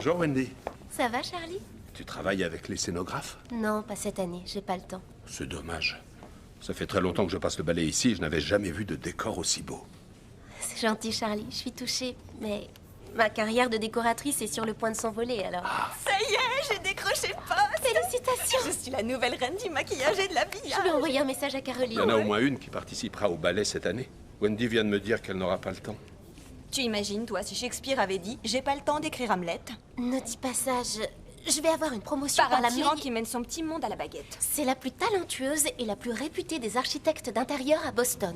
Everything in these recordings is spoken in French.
Bonjour Wendy. Ça va, Charlie? Tu travailles avec les scénographes? Non, pas cette année, j'ai pas le temps. C'est dommage. Ça fait très longtemps que je passe le balai ici et je n'avais jamais vu de décor aussi beau. C'est gentil, Charlie, je suis touchée, mais ma carrière de décoratrice est sur le point de s'envoler, alors... Ça y est, j'ai décroché le poste. Félicitations! Je suis la nouvelle reine du maquillage et de l'habillage. Je vais envoyer un message à Il y Caroline. en a au moins une qui participera au ballet cette année. Wendy vient de me dire qu'elle n'aura pas le temps. Tu imagines, toi, si Shakespeare avait dit « J'ai pas le temps d'écrire Hamlet » Ne dis pas ça, je vais avoir une promotion par par un la tyran mairie. qui mène son petit monde à la baguette. C'est la plus talentueuse et la plus réputée des architectes d'intérieur à Boston.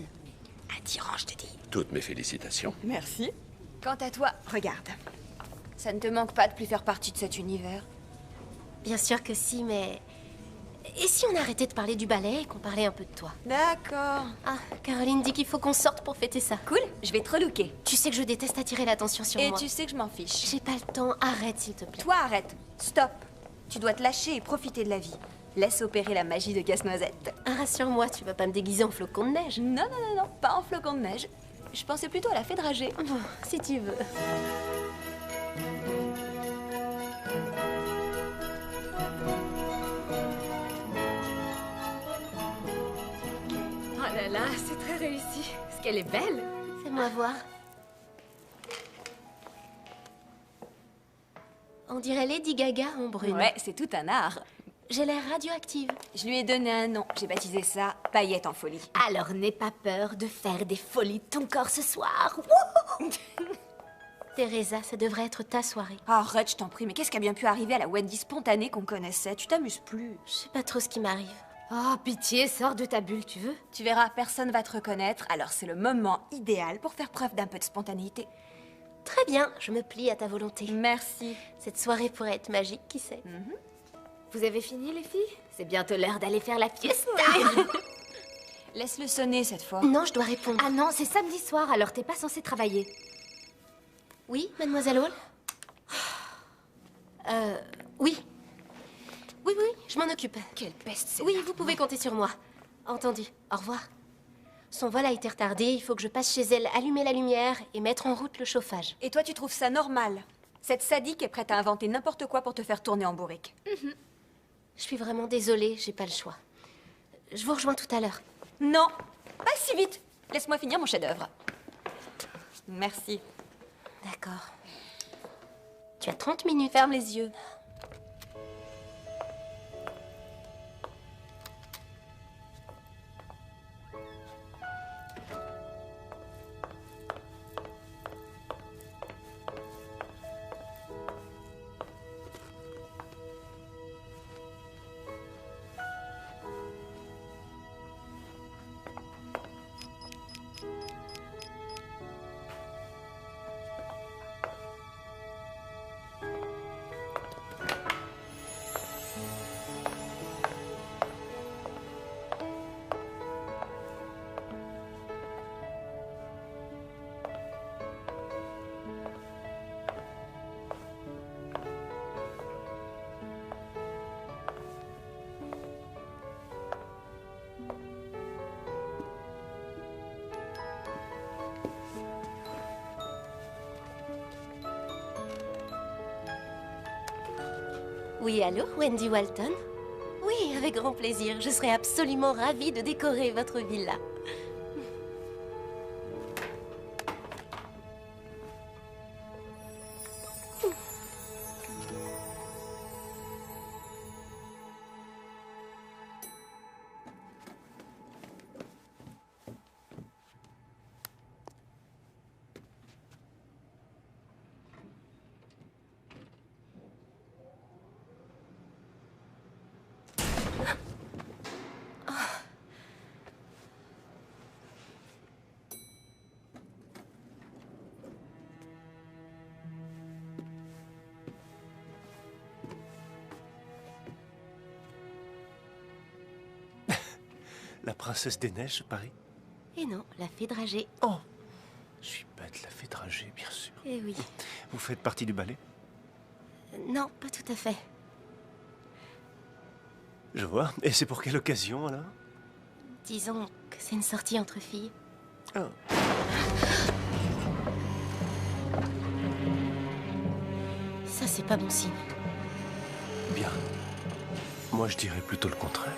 Un tyran, je te dis. Toutes mes félicitations. Merci. Quant à toi, regarde. Ça ne te manque pas de plus faire partie de cet univers? Bien sûr que si, mais... Et si on arrêtait de parler du ballet et qu'on parlait un peu de toi? D'accord. Ah, Caroline dit qu'il faut qu'on sorte pour fêter ça. Cool, je vais te relooker. Tu sais que je déteste attirer l'attention sur Et moi. tu sais que je m'en fiche. J'ai pas le temps, arrête s'il te plaît. Toi, arrête. Stop. Tu dois te lâcher et profiter de la vie. Laisse opérer la magie de Casse-Noisette. Ah, rassure-moi, tu vas pas me déguiser en flocon de neige. Non, non, non, non, pas en flocon de neige. Je pensais plutôt à la fée dragée. Bon, si tu veux. Oh là là, c'est très réussi. Est-ce qu'elle est belle? Fais-moi voir. On dirait Lady Gaga en brune. Ouais, c'est tout un art. J'ai l'air radioactive. Je lui ai donné un nom. J'ai baptisé ça Paillette en folie. Alors n'aie pas peur de faire des folies de ton corps ce soir. Teresa, ça devrait être ta soirée. Arrête, je t'en prie, mais qu'est-ce qui a bien pu arriver à la Wendy spontanée qu'on connaissait? Tu t'amuses plus. Je sais pas trop ce qui m'arrive. Oh, pitié, sors de ta bulle, tu veux? Tu verras, personne va te reconnaître, alors c'est le moment idéal pour faire preuve d'un peu de spontanéité. Très bien, je me plie à ta volonté. Merci. Cette soirée pourrait être magique, qui sait? Vous avez fini, les filles? C'est bientôt l'heure d'aller faire la fiesta. Laisse-le sonner cette fois. Non, je dois répondre. Ah non, c'est samedi soir, alors t'es pas censée travailler. Oui, mademoiselle Hall? Oui. Oui, oui, je m'en occupe. Quelle peste, c'est Oui, vous pouvez compter sur moi. Entendu. Au revoir. Son vol a été retardé, il faut que je passe chez elle, allumer la lumière et mettre en route le chauffage. Et toi, tu trouves ça normal? Cette sadique est prête à inventer n'importe quoi pour te faire tourner en bourrique. Je suis vraiment désolée, j'ai pas le choix. Je vous rejoins tout à l'heure. Non, pas si vite. Laisse-moi finir mon chef-d'œuvre. Merci. D'accord. Tu as 30 minutes. Ferme les yeux. Oui, allô, Wendy Walton? Oui, avec grand plaisir. Je serais absolument ravie de décorer votre villa. La princesse des neiges, je parie? Et non, la fée dragée. Oh, je suis bête, la fée dragée, bien sûr. Eh oui. Vous faites partie du ballet? Non, pas tout à fait. Je vois. Et c'est pour quelle occasion, alors? Disons que c'est une sortie entre filles. Ah. Ça, c'est c'est pas bon signe. Bien. Moi, je dirais plutôt le contraire.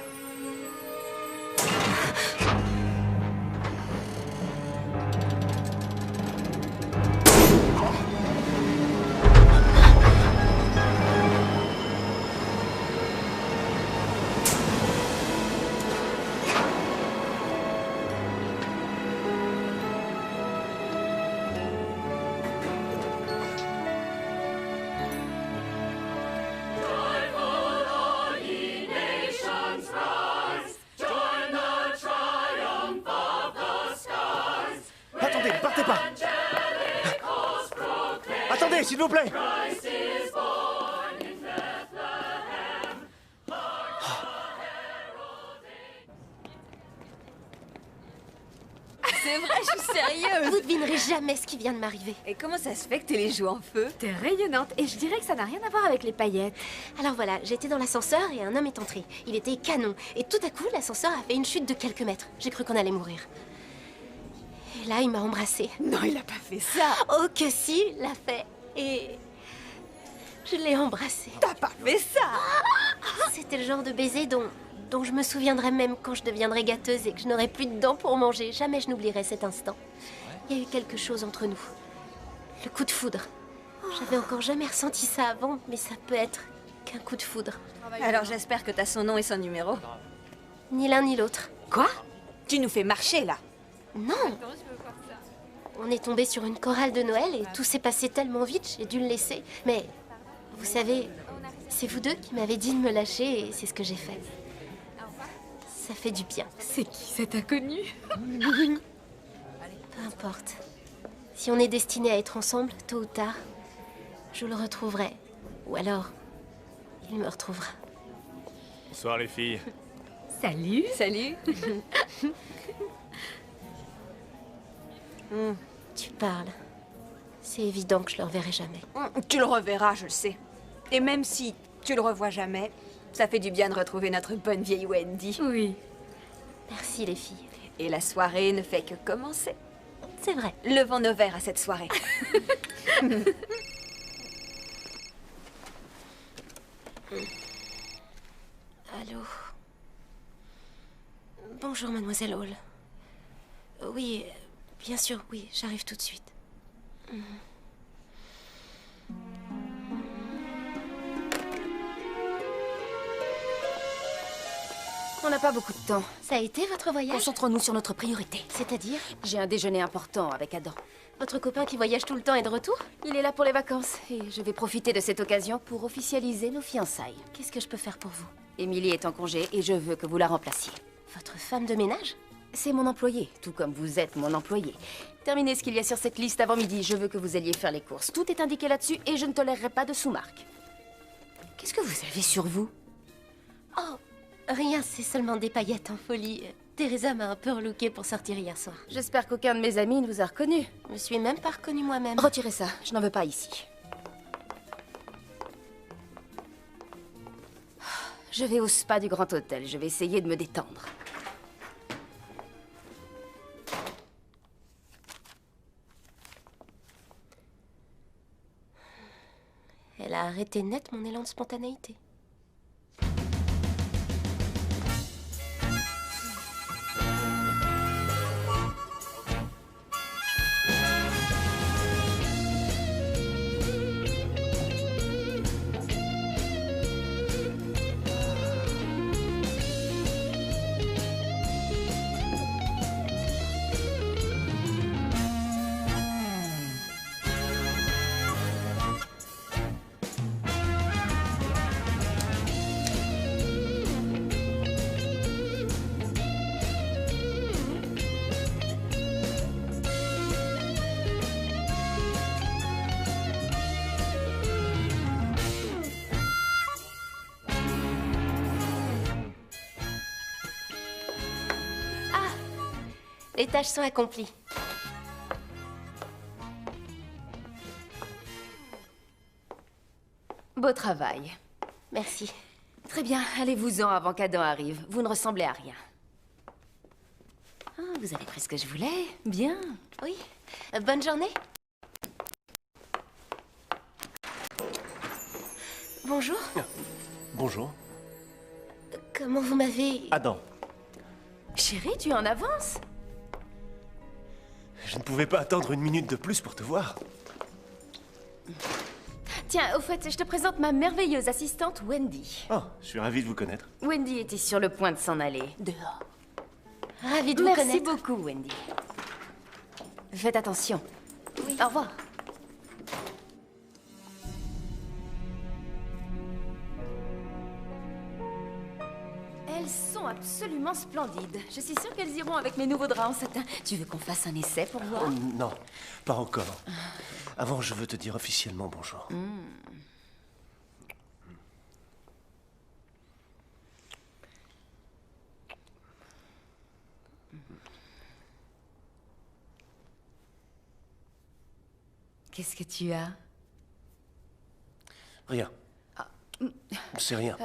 Attendez, ne partez pas! Attendez, s'il vous plaît! C'est vrai, je suis sérieuse. Vous devinerez jamais ce qui vient de m'arriver. Et comment ça se fait que t'aies les joues en feu? T'es rayonnante et je dirais que ça n'a rien à voir avec les paillettes. Alors voilà, j'étais dans l'ascenseur et un homme est entré. Il était canon. Et tout à coup, l'ascenseur a fait une chute de quelques mètres. J'ai cru qu'on allait mourir. Et là, il m'a embrassée. Non, il a pas fait ça. Oh que si, il l'a fait. Et je l'ai embrassé. T'as pas fait ça. C'était le genre de baiser dont je me souviendrai même quand je deviendrai gâteuse et que je n'aurai plus de dents pour manger. Jamais je n'oublierai cet instant. Il y a eu quelque chose entre nous. Le coup de foudre. J'avais encore jamais ressenti ça avant, mais ça peut être qu'un coup de foudre. Alors j'espère que t'as son nom et son numéro. Ni l'un ni l'autre. Quoi? Tu nous fais marcher là. Non. On est tombé sur une chorale de Noël et tout s'est passé tellement vite, j'ai dû le laisser. Mais, vous savez, c'est vous deux qui m'avez dit de me lâcher et c'est ce que j'ai fait. Ça fait du bien. C'est qui cet inconnu? Peu importe. Si on est destiné à être ensemble, tôt ou tard, je le retrouverai. Ou alors, il me retrouvera. Bonsoir, les filles. Salut. Salut. Tu parles. C'est évident que je le reverrai jamais. Tu le reverras, je le sais. Et même si tu le revois jamais, ça fait du bien de retrouver notre bonne vieille Wendy. Oui. Merci les filles. Et la soirée ne fait que commencer. C'est vrai. Levons nos verres à cette soirée. Allô. Bonjour, mademoiselle Hall. Oui, bien sûr, oui, j'arrive tout de suite. On n'a pas beaucoup de temps. Ça a été votre voyage? Concentrons-nous sur notre priorité. C'est-à-dire? J'ai un déjeuner important avec Adam. Votre copain qui voyage tout le temps est de retour? Il est là pour les vacances et je vais profiter de cette occasion pour officialiser nos fiançailles. Qu'est-ce que je peux faire pour vous? Émilie est en congé et je veux que vous la remplaciez. Votre femme de ménage? C'est mon employé, tout comme vous êtes mon employé. Terminez ce qu'il y a sur cette liste avant midi. Je veux que vous alliez faire les courses. Tout est indiqué là-dessus et je ne tolérerai pas de sous-marque. Qu'est-ce que vous avez sur vous? Oh, rien, c'est seulement des paillettes en folie. Teresa m'a un peu relooké pour sortir hier soir. J'espère qu'aucun de mes amis ne vous a reconnu. Je me suis même pas reconnue moi-même. Retirez ça, je n'en veux pas ici. Je vais au spa du Grand Hôtel. Je vais essayer de me détendre. Elle a arrêté net mon élan de spontanéité. Les tâches sont accomplies. Beau travail. Merci. Très bien, allez-vous-en avant qu'Adam arrive. Vous ne ressemblez à rien. Ah, vous avez pris ce que je voulais. Bien. Oui. Bonne journée. Bonjour. Bonjour. Comment vous m'avez... Adam, Chérie, tu es en avance. je ne pouvais pas attendre une minute de plus pour te voir. Tiens, au fait, je te présente ma merveilleuse assistante Wendy. Oh, je suis ravi de vous connaître. Wendy était sur le point de s'en aller. Dehors. Ravie de vous Merci connaître. beaucoup, Wendy. Faites attention. Oui. Au revoir. Elles sont absolument splendides. Je suis sûre qu'elles iront avec mes nouveaux draps en satin. Tu veux qu'on fasse un essai pour voir? Non, pas encore. Avant, je veux te dire officiellement bonjour. Qu'est-ce que tu as? Rien. C'est rien.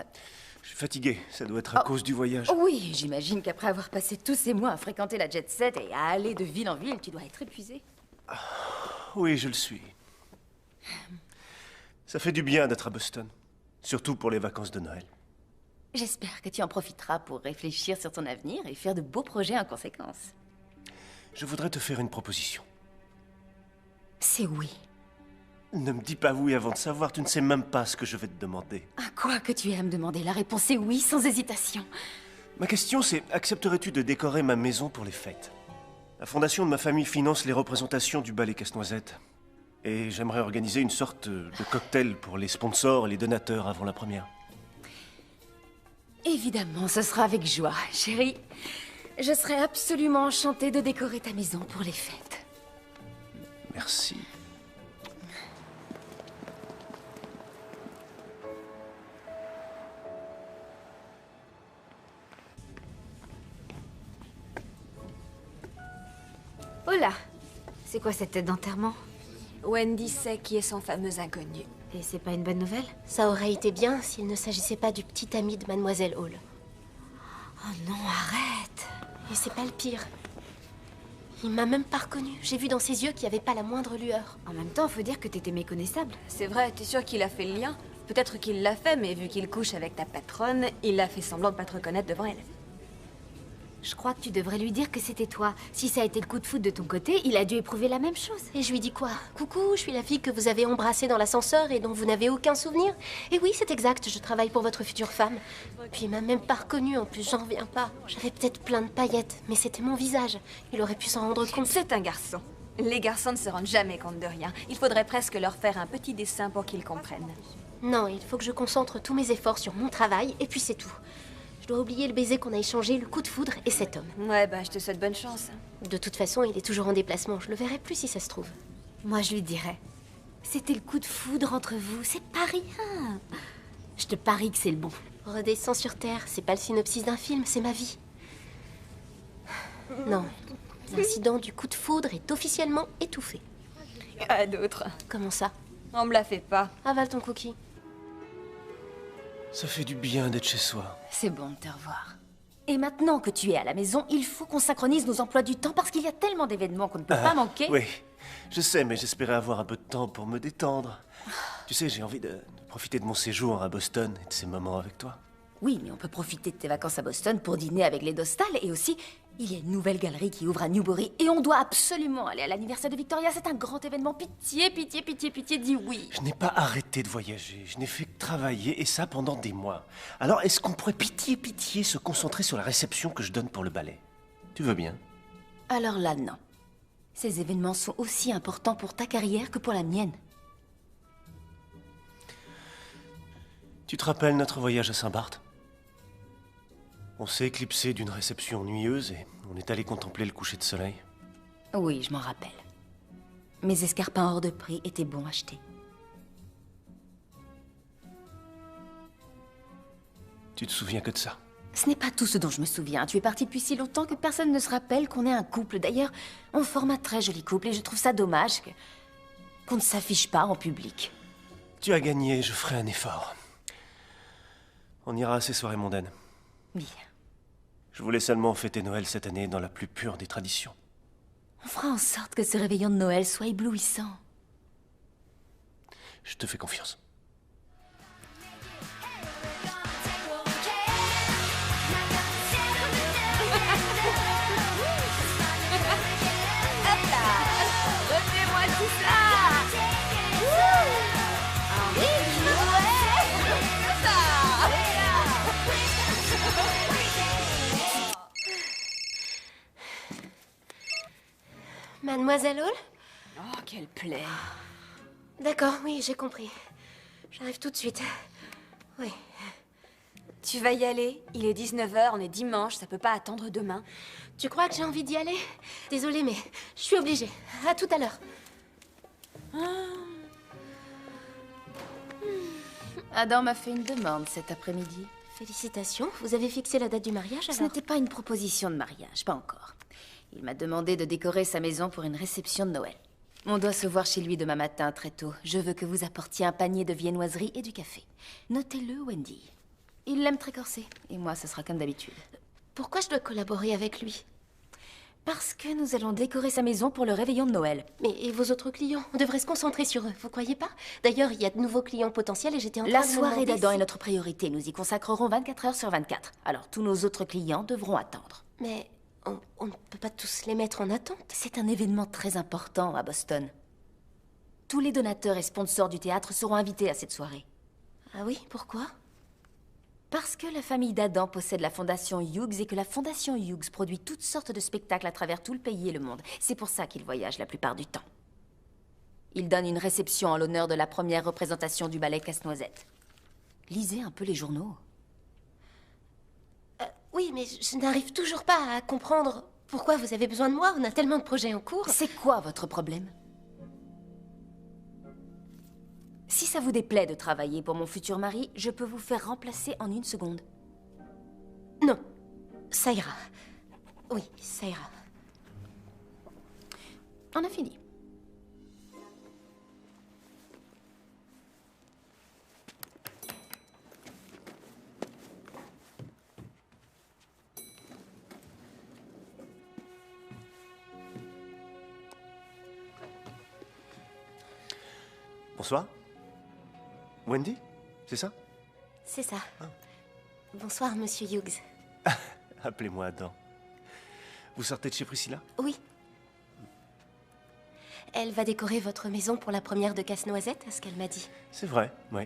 Je suis fatigué, ça doit être à cause du voyage. Oui, j'imagine qu'après avoir passé tous ces mois à fréquenter la jet set et à aller de ville en ville, tu dois être épuisé. Oui, je le suis. Ça fait du bien d'être à Boston. Surtout pour les vacances de Noël. J'espère que tu en profiteras pour réfléchir sur ton avenir et faire de beaux projets en conséquence. Je voudrais te faire une proposition. C'est oui. Ne me dis pas oui avant de savoir, tu ne sais même pas ce que je vais te demander. À quoi que tu aies à me demander, la réponse est oui, sans hésitation. Ma question c'est, accepterais-tu de décorer ma maison pour les fêtes? La fondation de ma famille finance les représentations du ballet Casse-Noisette. Et j'aimerais organiser une sorte de cocktail pour les sponsors et les donateurs avant la première. Évidemment, ce sera avec joie, chérie. Je serai absolument enchantée de décorer ta maison pour les fêtes. Merci. Oh là! C'est quoi cette tête d'enterrement? Wendy sait qui est son fameux inconnu. Et c'est pas une bonne nouvelle? Ça aurait été bien s'il ne s'agissait pas du petit ami de Mademoiselle Hall. Oh non, arrête! Et c'est pas le pire. Il m'a même pas reconnu. J'ai vu dans ses yeux qu'il n'y avait pas la moindre lueur. En même temps, faut dire que t'étais méconnaissable. C'est vrai, t'es sûr qu'il a fait le lien? Peut-être qu'il l'a fait, mais vu qu'il couche avec ta patronne, il a fait semblant de pas te reconnaître devant elle. Je crois que tu devrais lui dire que c'était toi. Si ça a été le coup de foudre de ton côté, il a dû éprouver la même chose. Et je lui dis quoi? Coucou, je suis la fille que vous avez embrassée dans l'ascenseur et dont vous n'avez aucun souvenir. Et oui, c'est exact, je travaille pour votre future femme. Puis il m'a même pas reconnue, en plus j'en reviens pas. J'avais peut-être plein de paillettes, mais c'était mon visage. Il aurait pu s'en rendre compte. C'est un garçon. Les garçons ne se rendent jamais compte de rien. Il faudrait presque leur faire un petit dessin pour qu'ils comprennent. Non, il faut que je concentre tous mes efforts sur mon travail, et puis c'est tout. Je dois oublier le baiser qu'on a échangé, le coup de foudre et cet homme. Ouais, bah je te souhaite bonne chance. De toute façon, il est toujours en déplacement. Je le verrai plus si ça se trouve. Moi, je lui dirais. C'était le coup de foudre entre vous, c'est pas rien. Je te parie que c'est le bon. Redescends sur Terre, c'est pas le synopsis d'un film, c'est ma vie. Non, l'incident du coup de foudre est officiellement étouffé. À d'autres. Comment ça? On me la fait pas. Avale ton cookie. Ça fait du bien d'être chez soi. C'est bon de te revoir. Et maintenant que tu es à la maison, il faut qu'on synchronise nos emplois du temps parce qu'il y a tellement d'événements qu'on ne peut pas manquer. Oui, je sais, mais j'espérais avoir un peu de temps pour me détendre. Tu sais, j'ai envie de profiter de mon séjour à Boston et de ces moments avec toi. Oui, mais on peut profiter de tes vacances à Boston pour dîner avec les Dostal et aussi, il y a une nouvelle galerie qui ouvre à Newbury et on doit absolument aller à l'anniversaire de Victoria. C'est un grand événement. Pitié, pitié, pitié, pitié, dis oui. Je n'ai pas arrêté de voyager, je n'ai fait que travailler et ça pendant des mois. Alors est-ce qu'on pourrait pitié, pitié se concentrer sur la réception que je donne pour le ballet? Tu veux bien? Alors là, non. Ces événements sont aussi importants pour ta carrière que pour la mienne. Tu te rappelles notre voyage à Saint-Barth? On s'est éclipsé d'une réception ennuyeuse et on est allé contempler le coucher de soleil. Oui, je m'en rappelle. Mes escarpins hors de prix étaient bons à acheter. Tu te souviens que de ça? Ce n'est pas tout ce dont je me souviens. Tu es parti depuis si longtemps que personne ne se rappelle qu'on est un couple. D'ailleurs, on forme un très joli couple et je trouve ça dommage qu'on ne s'affiche pas en public. Tu as gagné, je ferai un effort. On ira à ces soirées mondaines. Bien. Je voulais seulement fêter Noël cette année dans la plus pure des traditions. On fera en sorte que ce réveillon de Noël soit éblouissant. Je te fais confiance. moi tout ça. Ah oui, c'est ça. Mademoiselle Hall? Oh, quelle plaie. D'accord, oui, j'ai compris. J'arrive tout de suite. Oui. Tu vas y aller? Il est 19h, on est dimanche, ça peut pas attendre demain. Tu crois que j'ai envie d'y aller? Désolée, mais je suis obligée. À tout à l'heure. Adam m'a fait une demande cet après-midi. Félicitations, vous avez fixé la date du mariage Ce alors? n'était pas une proposition de mariage, pas encore. Il m'a demandé de décorer sa maison pour une réception de Noël. On doit se voir chez lui demain matin très tôt. Je veux que vous apportiez un panier de viennoiserie et du café. Notez-le, Wendy. Il l'aime très corsé, et moi, ce sera comme d'habitude. Pourquoi je dois collaborer avec lui? Parce que nous allons décorer sa maison pour le réveillon de Noël. Mais et vos autres clients? On devrait se concentrer sur eux, vous croyez pas? D'ailleurs, il y a de nouveaux clients potentiels et j'étais en train La de me soirée demander d'Adam si- est notre priorité. Nous y consacrerons 24 heures sur 24. Alors, tous nos autres clients devront attendre. Mais on ne peut pas tous les mettre en attente. C'est un événement très important à Boston. Tous les donateurs et sponsors du théâtre seront invités à cette soirée. Ah oui, pourquoi? Parce que la famille d'Adam possède la fondation Hughes et que la fondation Hughes produit toutes sortes de spectacles à travers tout le pays et le monde. C'est pour ça qu'il voyage la plupart du temps. Il donne une réception en l'honneur de la première représentation du ballet Casse-Noisette. Lisez un peu les journaux. Oui, mais je n'arrive toujours pas à comprendre pourquoi vous avez besoin de moi. On a tellement de projets en cours. C'est quoi votre problème? Si ça vous déplaît de travailler pour mon futur mari, je peux vous faire remplacer en 1 seconde. Non, ça ira. Oui, ça ira. On a fini. Bonsoir. Wendy, c'est ça? C'est ça. Bonsoir, monsieur Hughes. Appelez-moi Adam. Vous sortez de chez Priscilla? Oui. Elle va décorer votre maison pour la première de Casse-Noisette, à ce qu'elle m'a dit. C'est vrai, oui.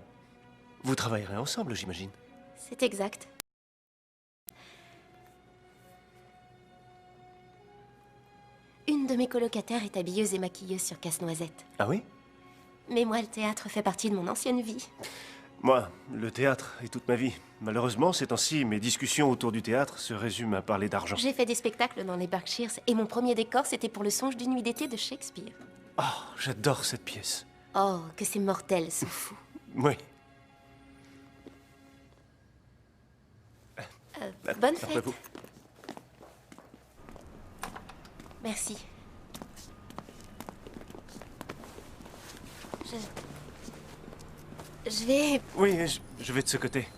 Vous travaillerez ensemble, j'imagine. C'est exact. Une de mes colocataires est habilleuse et maquilleuse sur Casse-Noisette. Ah oui? Mais moi, le théâtre fait partie de mon ancienne vie. Moi, le théâtre est toute ma vie. Malheureusement, ces temps-ci, mes discussions autour du théâtre se résument à parler d'argent. J'ai fait des spectacles dans les Berkshires et mon premier décor, c'était pour le songe d'une nuit d'été de Shakespeare. Oh, j'adore cette pièce. Oh, que c'est mortel, ce fou. Oui. Bonne Après fête. vous. Merci. Je vais... Oui, je vais de ce côté.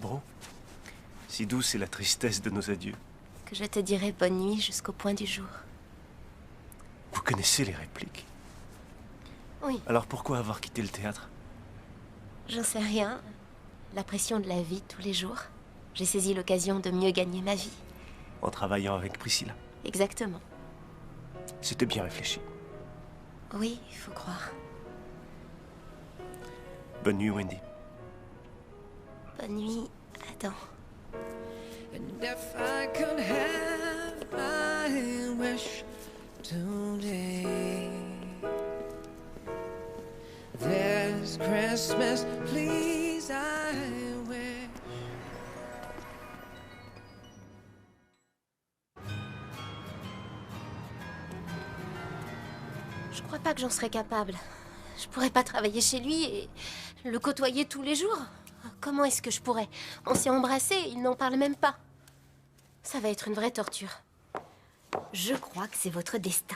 Bon. Si douce est la tristesse de nos adieux. Que je te dirai bonne nuit jusqu'au point du jour. Vous connaissez les répliques. Oui, Alors pourquoi avoir quitté le théâtre? j'en sais rien. La pression de la vie tous les jours. J'ai saisi l'occasion de mieux gagner ma vie. En travaillant avec Priscilla. Exactement. C'était bien réfléchi. Oui, il faut croire. Bonne nuit, Wendy. Bonne nuit, Adam. And if I could have my wish today, this Christmas, please, I wish. Je crois pas que j'en serais capable. Je pourrais pas travailler chez lui et le côtoyer tous les jours. Comment est-ce que je pourrais? On s'est embrassés, il n'en parle même pas. Ça va être une vraie torture. Je crois que c'est votre destin.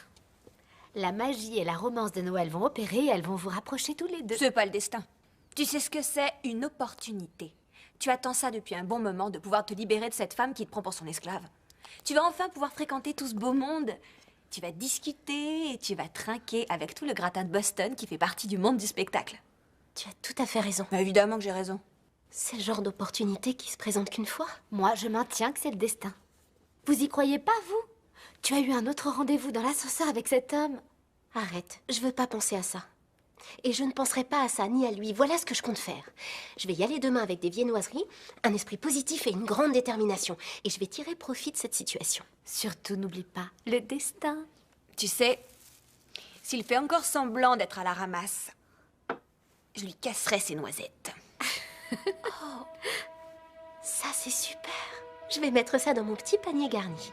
La magie et la romance de Noël vont opérer et elles vont vous rapprocher tous les deux. C'est pas le destin. Tu sais ce que c'est? Une opportunité. Tu attends ça depuis un bon moment, de pouvoir te libérer de cette femme qui te prend pour son esclave. Tu vas enfin pouvoir fréquenter tout ce beau monde. Tu vas discuter et tu vas trinquer avec tout le gratin de Boston qui fait partie du monde du spectacle. Tu as tout à fait raison. Bah, évidemment que j'ai raison. C'est le genre d'opportunité qui se présente qu'une fois. Moi, je maintiens que c'est le destin. Vous y croyez pas, vous? Tu as eu un autre rendez-vous dans l'ascenseur avec cet homme? Arrête, je veux pas penser à ça. Et je ne penserai pas à ça, ni à lui. Voilà ce que je compte faire. Je vais y aller demain avec des viennoiseries, un esprit positif et une grande détermination. Et je vais tirer profit de cette situation. Surtout, n'oublie pas le destin. Tu sais, s'il fait encore semblant d'être à la ramasse, je lui casserai ses noisettes. Ça, c'est super. Je vais mettre ça dans mon petit panier garni.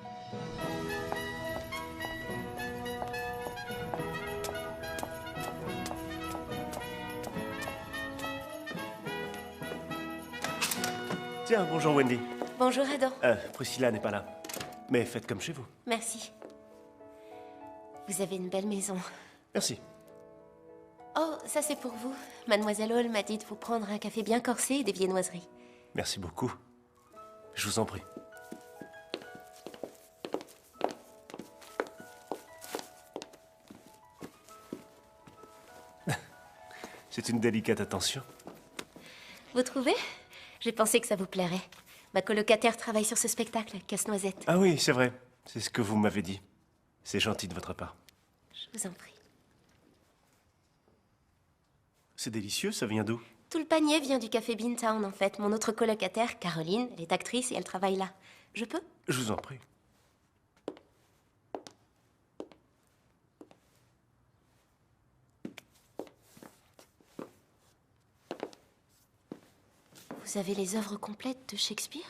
Tiens, bonjour Wendy. Bonjour, Adam. Priscilla n'est pas là. Mais faites comme chez vous. Merci. Vous avez une belle maison. Merci. Oh, ça c'est pour vous. Mademoiselle Hall m'a dit de vous prendre un café bien corsé et des viennoiseries. Merci beaucoup. Je vous en prie. C'est une délicate attention. Vous trouvez? J'ai pensé que ça vous plairait. Ma colocataire travaille sur ce spectacle, Casse-Noisette. Ah oui, c'est vrai. C'est ce que vous m'avez dit. C'est gentil de votre part. Je vous en prie. C'est délicieux, ça vient d'où? Tout le panier vient du café Beantown, en fait. Mon autre colocataire, Caroline, elle est actrice et elle travaille là. Je peux? Je vous en prie. Vous avez les œuvres complètes de Shakespeare?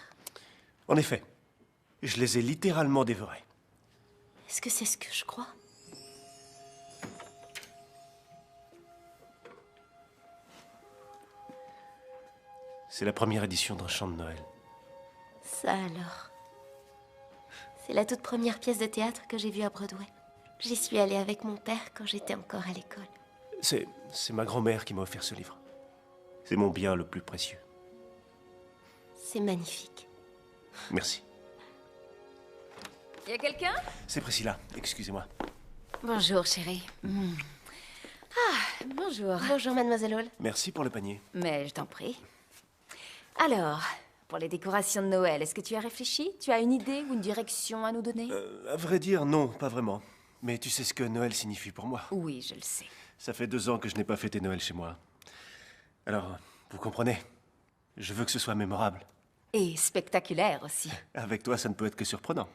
En effet, je les ai littéralement dévorées. Est-ce que c'est ce que je crois? C'est la première édition d'un chant de Noël. Ça alors. C'est la toute première pièce de théâtre que j'ai vue à Broadway. J'y suis allée avec mon père quand j'étais encore à l'école. C'est ma grand-mère qui m'a offert ce livre. C'est mon bien le plus précieux. C'est magnifique. Merci. Y a quelqu'un? C'est Priscilla, excusez-moi. Bonjour, chérie. Ah, bonjour. Bonjour, Mademoiselle Hall. Merci pour le panier. Mais je t'en prie. Alors, pour les décorations de Noël, est-ce que tu as réfléchi? Tu as une idée ou une direction à nous donner? À vrai dire, non, pas vraiment. Mais tu sais ce que Noël signifie pour moi. Oui, je le sais. Ça fait 2 ans que je n'ai pas fêté Noël chez moi. Alors, vous comprenez, je veux que ce soit mémorable. Et spectaculaire aussi. Avec toi, ça ne peut être que surprenant.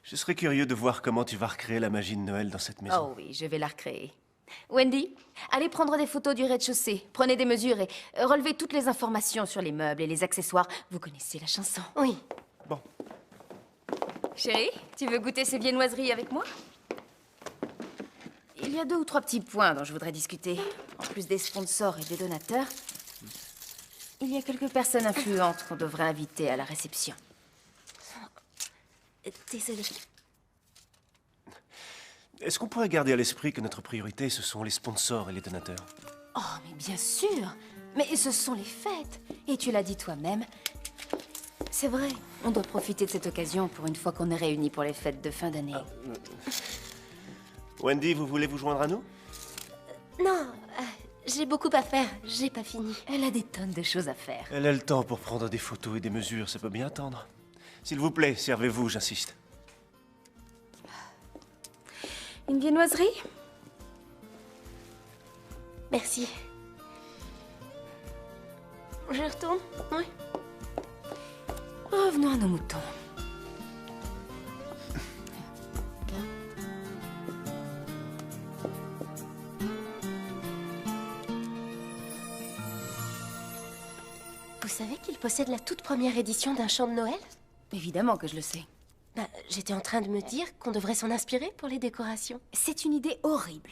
Je serais curieux de voir comment tu vas recréer la magie de Noël dans cette maison. Oh oui, je vais la recréer. Wendy, allez prendre des photos du rez-de-chaussée. Prenez des mesures et relevez toutes les informations sur les meubles et les accessoires. Vous connaissez la chanson. Oui. Bon, Chérie, tu veux goûter ces viennoiseries avec moi? Il y a 2 ou 3 petits points dont je voudrais discuter. En plus des sponsors et des donateurs, il y a quelques personnes influentes qu'on devrait inviter à la réception. Désolée. est-ce qu'on pourrait garder à l'esprit que notre priorité, ce sont les sponsors et les donateurs? Oh, mais bien sûr. Mais ce sont les fêtes. Et tu l'as dit toi-même. C'est vrai, on doit profiter de cette occasion pour une fois qu'on est réunis pour les fêtes de fin d'année. Wendy, vous voulez vous joindre à nous? Non, j'ai beaucoup à faire. J'ai pas fini. Elle a des tonnes de choses à faire. Elle a le temps pour prendre des photos et des mesures, ça peut bien attendre. S'il vous plaît, servez-vous, j'insiste. Une viennoiserie? Merci. Je retourne? Oui. Revenons à nos moutons. Vous savez qu'il possède la toute première édition d'un chant de Noël? Évidemment que je le sais. Bah, j'étais en train de me dire qu'on devrait s'en inspirer pour les décorations. C'est une idée horrible.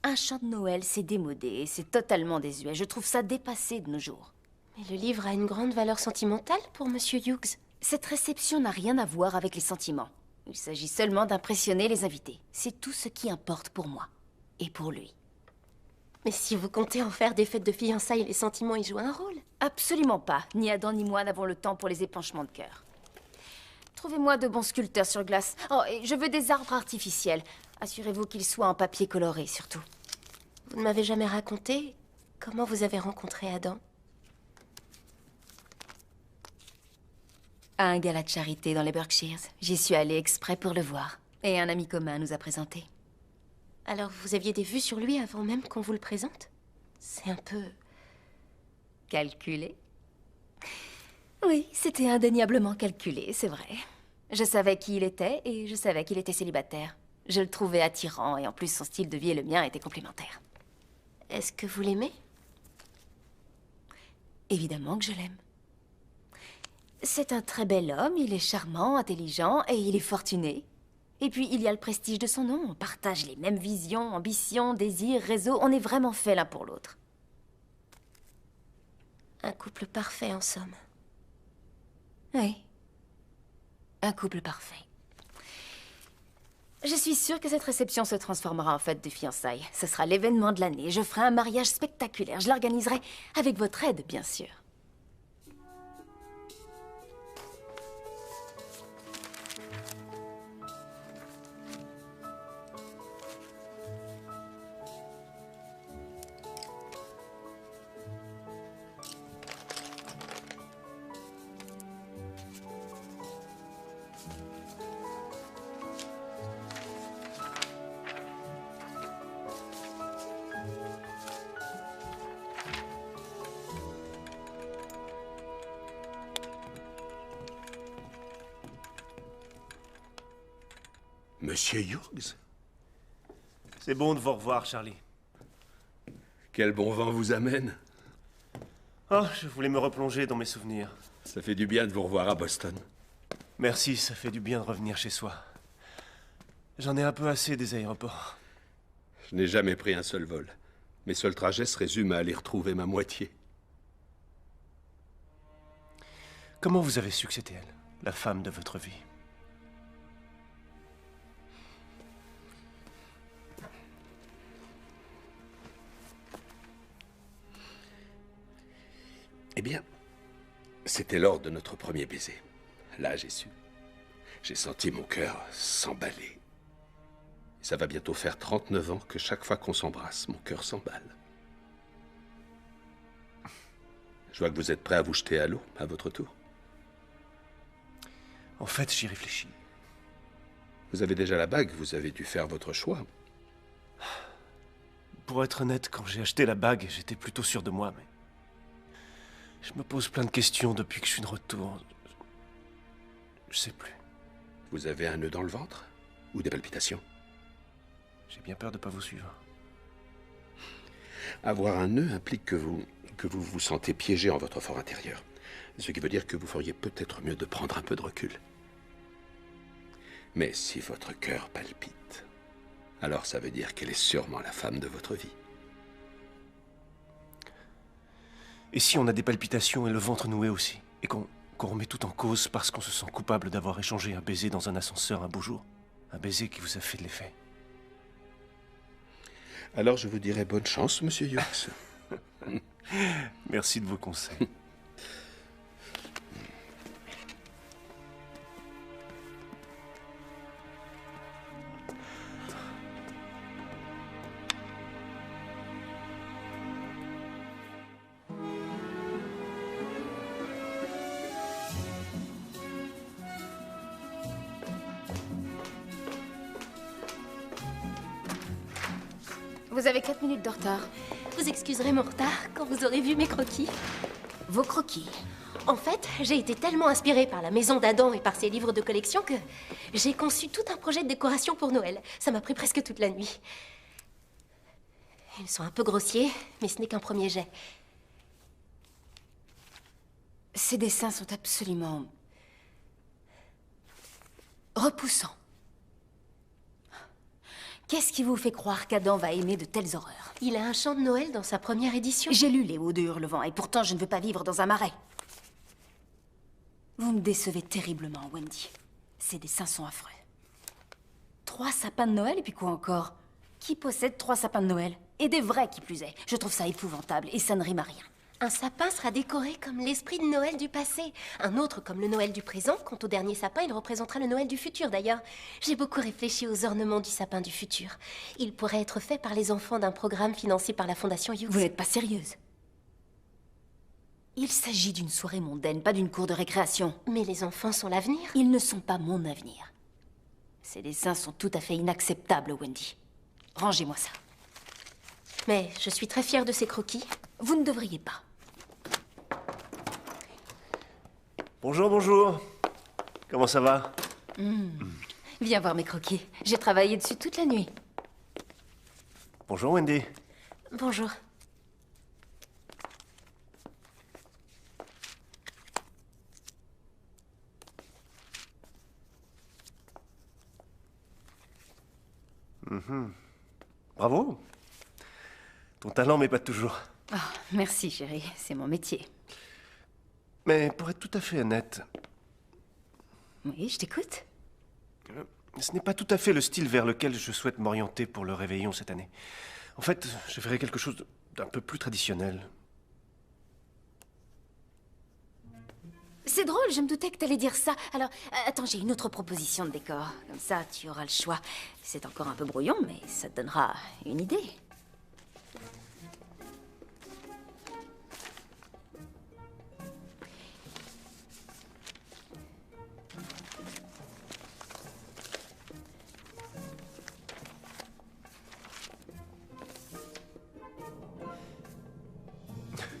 Un chant de Noël, c'est démodé et c'est totalement désuet. Je trouve ça dépassé de nos jours. Mais le livre a une grande valeur sentimentale pour Monsieur Hughes. Cette réception n'a rien à voir avec les sentiments. Il s'agit seulement d'impressionner les invités. C'est tout ce qui importe pour moi. Et pour lui. Mais si vous comptez en faire des fêtes de fiançailles, les sentiments y jouent un rôle. Absolument pas. Ni Adam ni moi n'avons le temps pour les épanchements de cœur. Trouvez-moi de bons sculpteurs sur glace. Oh, et je veux des arbres artificiels. Assurez-vous qu'ils soient en papier coloré, surtout. Vous ne m'avez jamais raconté comment vous avez rencontré Adam. À un gala de charité dans les Berkshires. J'y suis allée exprès pour le voir. Et un ami commun nous a présenté. Alors, vous aviez des vues sur lui avant même qu'on vous le présente? C'est un peu... Calculé? Oui, c'était indéniablement calculé, c'est vrai. Je savais qui il était et je savais qu'il était célibataire. Je le trouvais attirant et en plus son style de vie et le mien étaient complémentaires. Est-ce que vous l'aimez? Évidemment que je l'aime. C'est un très bel homme, il est charmant, intelligent et il est fortuné. Et puis il y a le prestige de son nom, on partage les mêmes visions, ambitions, désirs, réseaux, on est vraiment fait l'un pour l'autre. Un couple parfait, en somme. Oui. Un couple parfait. Je suis sûre que cette réception se transformera en fête de fiançailles. Ce sera l'événement de l'année. Je ferai un mariage spectaculaire. Je l'organiserai avec votre aide, bien sûr. Monsieur Hughes? C'est bon de vous revoir, Charlie. Quel bon vent vous amène. Oh, je voulais me replonger dans mes souvenirs. Ça fait du bien de vous revoir à Boston. Merci, ça fait du bien de revenir chez soi. J'en ai un peu assez des aéroports. Je n'ai jamais pris un seul vol. Mes seuls trajets se résument à aller retrouver ma moitié. Comment vous avez su que c'était elle, la femme de votre vie? Eh bien, c'était lors de notre premier baiser. Là, j'ai su. J'ai senti mon cœur s'emballer. Ça va bientôt faire 39 ans que chaque fois qu'on s'embrasse, mon cœur s'emballe. Je vois que vous êtes prêt à vous jeter à l'eau, à votre tour. En fait, j'y réfléchis. Vous avez déjà la bague, vous avez dû faire votre choix. Pour être honnête, quand j'ai acheté la bague, j'étais plutôt sûr de moi, mais... Je me pose plein de questions depuis que je suis de retour. Je sais plus. Vous avez un nœud dans le ventre? Ou des palpitations? J'ai bien peur de pas vous suivre. Avoir un nœud implique que vous vous sentez piégé en votre fort intérieur. Ce qui veut dire que vous feriez peut-être mieux de prendre un peu de recul. Mais si votre cœur palpite, alors ça veut dire qu'elle est sûrement la femme de votre vie. Et si on a des palpitations et le ventre noué aussi, et qu'on remet tout en cause parce qu'on se sent coupable d'avoir échangé un baiser dans un ascenseur un beau jour? Un baiser qui vous a fait de l'effet. Alors je vous dirai bonne chance, monsieur Hughes. Merci de vos conseils. Vous avez 4 minutes de retard. Vous excuserez mon retard quand vous aurez vu mes croquis. Vos croquis. En fait, j'ai été tellement inspirée par la maison d'Adam et par ses livres de collection que j'ai conçu tout un projet de décoration pour Noël. Ça m'a pris presque toute la nuit. Ils sont un peu grossiers, mais ce n'est qu'un premier jet. Ces dessins sont absolument... repoussants. Qu'est-ce qui vous fait croire qu'Adam va aimer de telles horreurs? Il a un chant de Noël dans sa première édition. J'ai lu Les Hauts de Hurlevent et pourtant je ne veux pas vivre dans un marais. Vous me décevez terriblement, Wendy. Ces dessins sont affreux. 3 sapins de Noël et puis quoi encore? Qui possède 3 sapins de Noël? Et des vrais qui plus est. Je trouve ça épouvantable et ça ne rime à rien. Un sapin sera décoré comme l'esprit de Noël du passé. Un autre comme le Noël du présent. Quant au dernier sapin, il représentera le Noël du futur d'ailleurs. J'ai beaucoup réfléchi aux ornements du sapin du futur. Il pourrait être fait par les enfants d'un programme financé par la Fondation Hughes. Vous n'êtes pas sérieuse? Il s'agit d'une soirée mondaine, pas d'une cour de récréation. Mais les enfants sont l'avenir. Ils ne sont pas mon avenir. Ces dessins sont tout à fait inacceptables, Wendy. Rangez-moi ça. Mais je suis très fière de ces croquis. Vous ne devriez pas. Bonjour, bonjour. Comment ça va? Viens voir mes croquis. J'ai travaillé dessus toute la nuit. Bonjour, Wendy. Bonjour. Bravo. Ton talent m'épate toujours. Oh, merci, chérie. C'est mon métier. Mais pour être tout à fait honnête, Oui, je t'écoute. ce n'est pas tout à fait le style vers lequel je souhaite m'orienter pour le réveillon cette année. En fait, je ferais quelque chose d'un peu plus traditionnel. C'est drôle, je me doutais que t'allais dire ça. Alors, attends, j'ai une autre proposition de décor. Comme ça, tu auras le choix. C'est encore un peu brouillon, mais ça te donnera une idée.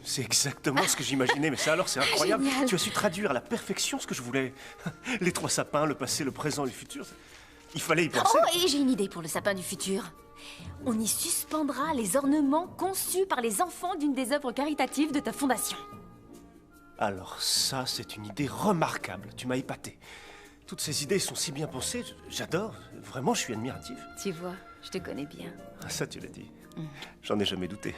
C'est exactement ce que j'imaginais, mais ça alors, c'est incroyable. Génial. Tu as su traduire à la perfection ce que je voulais. Les 3 sapins, le passé, le présent et le futur. Il fallait y penser. Oh, et j'ai une idée pour le sapin du futur. On y suspendra les ornements conçus par les enfants d'une des œuvres caritatives de ta fondation. Alors ça, c'est une idée remarquable. Tu m'as épaté. Toutes ces idées sont si bien pensées. J'adore. Vraiment, je suis admiratif. Tu vois, je te connais bien. Ah, ça, tu l'as dit. J'en ai jamais douté.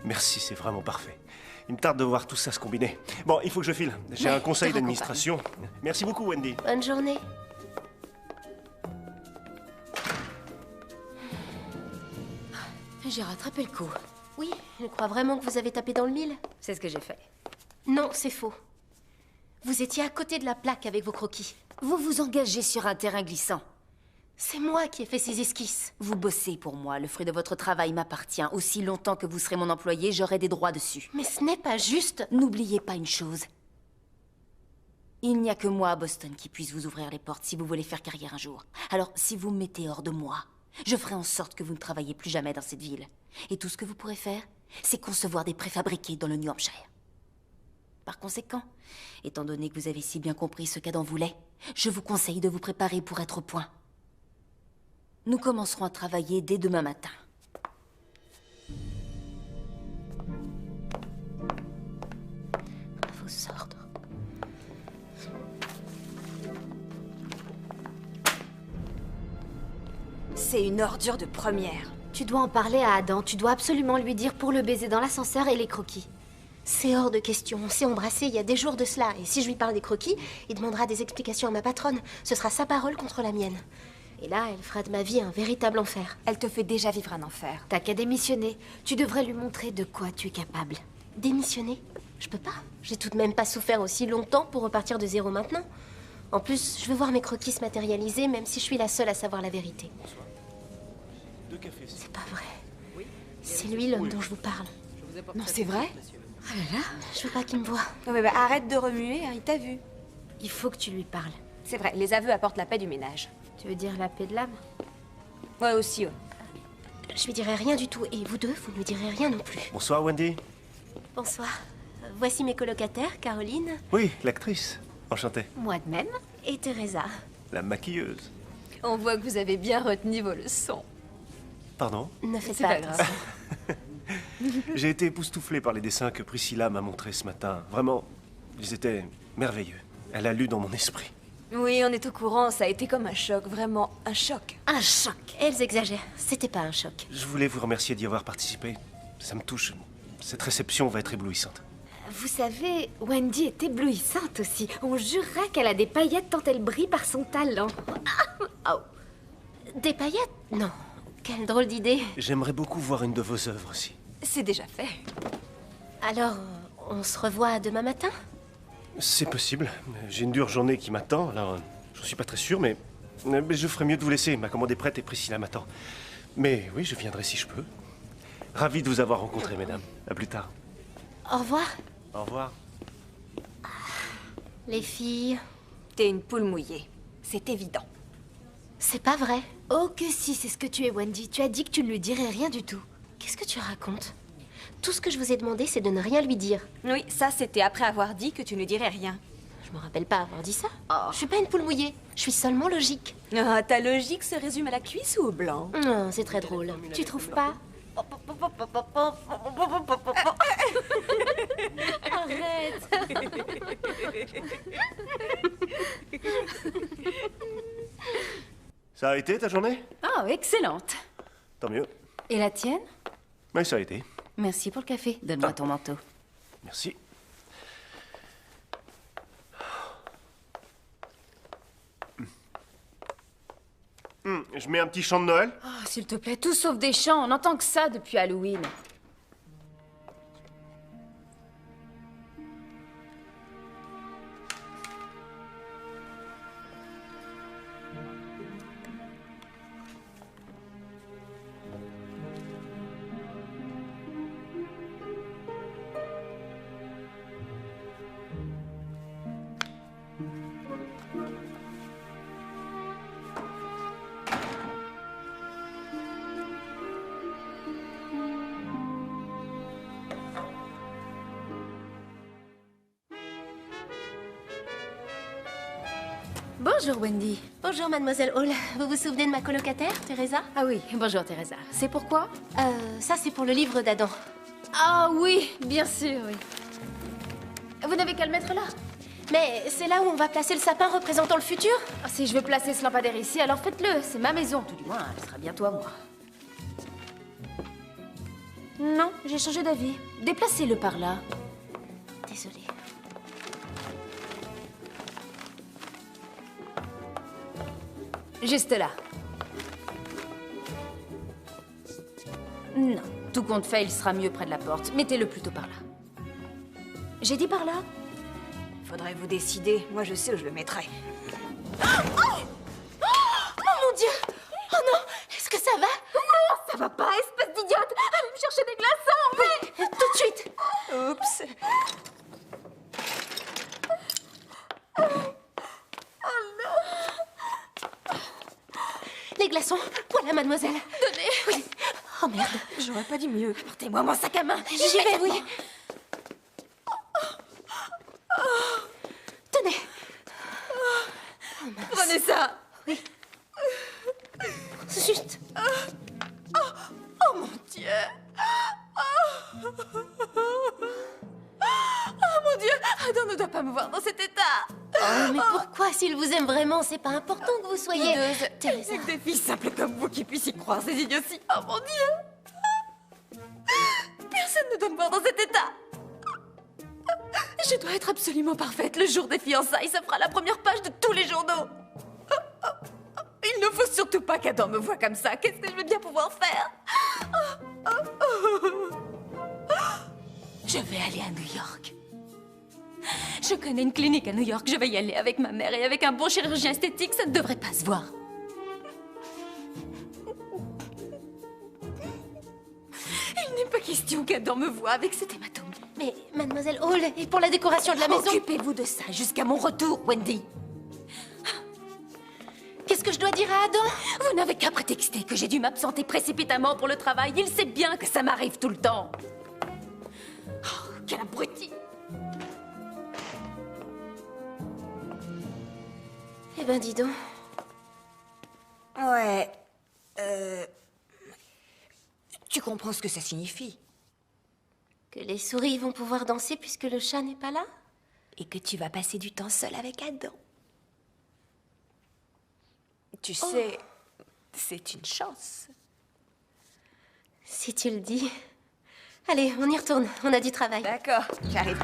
Merci, c'est vraiment parfait. Il me tarde de voir tout ça se combiner. Bon, il faut que je file. J'ai Ouais, un conseil te d'administration. Merci beaucoup, Wendy. Bonne journée. J'ai rattrapé le coup. Oui, je crois vraiment que vous avez tapé dans le mille. C'est ce que j'ai fait. Non, c'est faux. Vous étiez à côté de la plaque avec vos croquis. Vous vous engagez sur un terrain glissant. C'est moi qui ai fait ces esquisses. Vous bossez pour moi. Le fruit de votre travail m'appartient. Aussi longtemps que vous serez mon employé, j'aurai des droits dessus. Mais ce n'est pas juste. N'oubliez pas une chose. Il n'y a que moi à Boston qui puisse vous ouvrir les portes si vous voulez faire carrière un jour. Alors, si vous me mettez hors de moi, je ferai en sorte que vous ne travaillez plus jamais dans cette ville. Et tout ce que vous pourrez faire, c'est concevoir des préfabriqués dans le New Hampshire. Par conséquent, étant donné que vous avez si bien compris ce qu'Adam voulait, je vous conseille de vous préparer pour être au point. Nous commencerons à travailler dès demain matin. À vos ordres. C'est une ordure de première. Tu dois en parler à Adam. Tu dois absolument lui dire pour le baiser dans l'ascenseur et les croquis. C'est hors de question. On s'est embrassé il y a des jours de cela. Et si je lui parle des croquis, il demandera des explications à ma patronne. Ce sera sa parole contre la mienne. Et là, elle fera de ma vie un véritable enfer. Elle te fait déjà vivre un enfer. T'as qu'à démissionner. Tu devrais lui montrer de quoi tu es capable. Démissionner? Je peux pas. J'ai tout de même pas souffert aussi longtemps pour repartir de zéro maintenant. En plus, je veux voir mes croquis se matérialiser, même si je suis la seule à savoir la vérité. 2 cafés. C'est pas vrai. C'est lui l'homme dont je vous parle. Non, c'est vrai? Je veux pas qu'il me voie. Non, mais arrête de remuer, hein, il t'a vu. Il faut que tu lui parles. C'est vrai, les aveux apportent la paix du ménage. Tu veux dire la paix de l'âme? Ouais, aussi, ouais. Je lui dirai rien du tout. Et vous deux, vous ne lui direz rien non plus. Bonsoir, Wendy. Bonsoir. Voici mes colocataires, Caroline Oui, l'actrice. Enchanté. Moi de même. et Teresa. La maquilleuse. On voit que vous avez bien retenu vos leçons. Pardon? Ne faites C'est pas pas attention. J'ai été époustouflé par les dessins que Priscilla m'a montrés ce matin. Vraiment, ils étaient merveilleux. Elle a lu dans mon esprit. Oui, on est au courant, ça a été comme un choc, vraiment un choc. Un choc. Elles exagèrent. C'était pas un choc. Je voulais vous remercier d'y avoir participé. Ça me touche. Cette réception va être éblouissante. Vous savez, Wendy est éblouissante aussi. On jurerait qu'elle a des paillettes tant elle brille par son talent. Des paillettes? Non. Quelle drôle d'idée. J'aimerais beaucoup voir une de vos œuvres aussi. C'est déjà fait. Alors, on se revoit demain matin? C'est possible. J'ai une dure journée qui m'attend, alors j'en suis pas très sûr, mais je ferais mieux de vous laisser. Ma commande est prête et Priscilla m'attend. Mais oui, je viendrai si je peux. Ravi de vous avoir rencontré, mesdames. À plus tard. Au revoir. Au revoir. Les filles... T'es une poule mouillée. C'est évident. C'est pas vrai. Oh que si, c'est ce que tu es, Wendy. Tu as dit que tu ne lui dirais rien du tout. Qu'est-ce que tu racontes? Tout ce que je vous ai demandé, c'est de ne rien lui dire. Oui, ça c'était après avoir dit que tu ne dirais rien. Je me rappelle pas avoir dit ça. Je suis pas une poule mouillée. Je suis seulement logique. Ah, ta logique se résume à la cuisse ou au blanc? Non, c'est très drôle. Tu trouves pas? Arrête. Ça a été ta journée? Oh, excellente. Tant mieux. Et la tienne? Mais ça a été. Merci pour le café. Donne-moi ton manteau. Merci. Je mets un petit chant de Noël? Oh, s'il te plaît, tout sauf des chants. On n'entend que ça depuis Halloween. Bonjour, Wendy. Bonjour, mademoiselle Hall. Vous vous souvenez de ma colocataire, Teresa? Ah oui, bonjour, Teresa. C'est pourquoi? Ça, c'est pour le livre d'Adam. Ah oui, bien sûr, oui. Vous n'avez qu'à le mettre là. Mais c'est là où on va placer le sapin représentant le futur? Ah, si je veux placer ce lampadaire ici, alors faites-le. C'est ma maison, tout du moins. Elle sera bientôt à moi. Non, j'ai changé d'avis. Déplacez-le par là. Désolée. Juste là. Non, tout compte fait, il sera mieux près de la porte. Mettez-le plutôt par là. J'ai dit par là? Faudrait vous décider. Moi, je sais où je le mettrai. Oh mon Dieu! Oh non! Est-ce que ça va? Non, ça va pas, espèce d'idiote! Allez me chercher des glaçons, Oui! Tout de suite! Oups. Les glaçons! Voilà, mademoiselle! Donnez! Oui! Oh merde! J'aurais pas dit mieux. Apportez-moi mon sac à main. J'y vais, oui! Tenez! Prenez ça. Oui. Juste! Oh mon Dieu. Oh mon Dieu. Adam ne doit pas me voir dans cet état. Oh, mais pourquoi, s'il vous aime vraiment, c'est pas important que vous soyez... Teresa. C'est que des filles simples comme vous qui puissent y croire ces idioties. Oh mon Dieu. Personne ne doit me voir dans cet état. Je dois être absolument parfaite. Le jour des fiançailles, ça fera la première page de tous les journaux. Il ne faut surtout pas qu'Adam me voie comme ça. Qu'est-ce que je vais bien pouvoir faire? Je vais aller à New York. Je connais une clinique à New York. Je vais y aller avec ma mère et avec un bon chirurgien esthétique. Ça ne devrait pas se voir. Il n'est pas question qu'Adam me voie avec cet hématome. Mais, mademoiselle Hall, et pour la décoration de la maison... Occupez-vous de ça jusqu'à mon retour, Wendy. Qu'est-ce que je dois dire à Adam? Vous n'avez qu'à prétexter que j'ai dû m'absenter précipitamment pour le travail. Il sait bien que ça m'arrive tout le temps. Oh, quel abruti! Eh ben, dis donc. Ouais. Tu comprends ce que ça signifie? Que les souris vont pouvoir danser puisque le chat n'est pas là? Et que tu vas passer du temps seul avec Adam. Tu sais, c'est une chance. Si tu le dis. Allez, on y retourne. On a du travail. D'accord, j'arrive.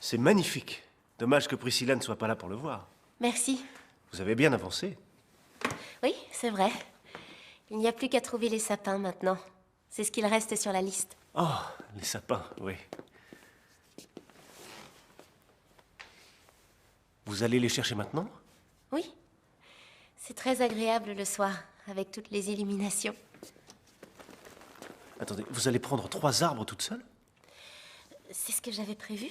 C'est magnifique. Dommage que Priscilla ne soit pas là pour le voir. Merci. Vous avez bien avancé. Oui, c'est vrai. Il n'y a plus qu'à trouver les sapins maintenant. C'est ce qu'il reste sur la liste. Oh, les sapins, oui. Vous allez les chercher maintenant? Oui. C'est très agréable le soir, avec toutes les illuminations. Attendez, vous allez prendre 3 arbres toute seule? C'est ce que j'avais prévu?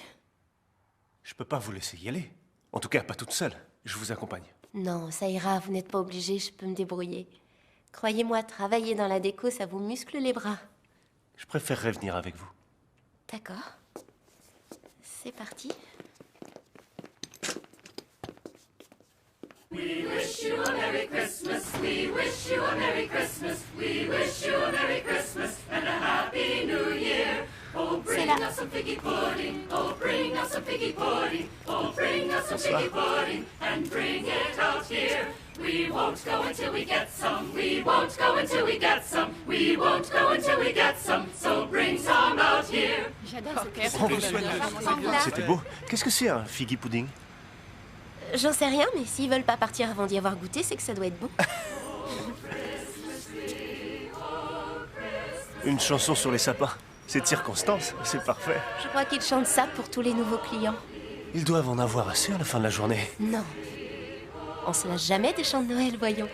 Je peux pas vous laisser y aller. En tout cas, pas toute seule. Je vous accompagne. Non, ça ira, vous n'êtes pas obligé, je peux me débrouiller. Croyez-moi, travailler dans la déco, ça vous muscle les bras. Je préférerais venir avec vous. D'accord. C'est parti. C'est là. C'était beau. Qu'est-ce que c'est un figgy pudding? J'en sais rien, mais s'ils veulent pas partir avant d'y avoir goûté, c'est que ça doit être bon. Une chanson sur les sapins. C'est de circonstance, c'est parfait. Je crois qu'ils chantent ça pour tous les nouveaux clients. Ils doivent en avoir assez à la fin de la journée. Non. On se lâche jamais des chants de Noël, voyons.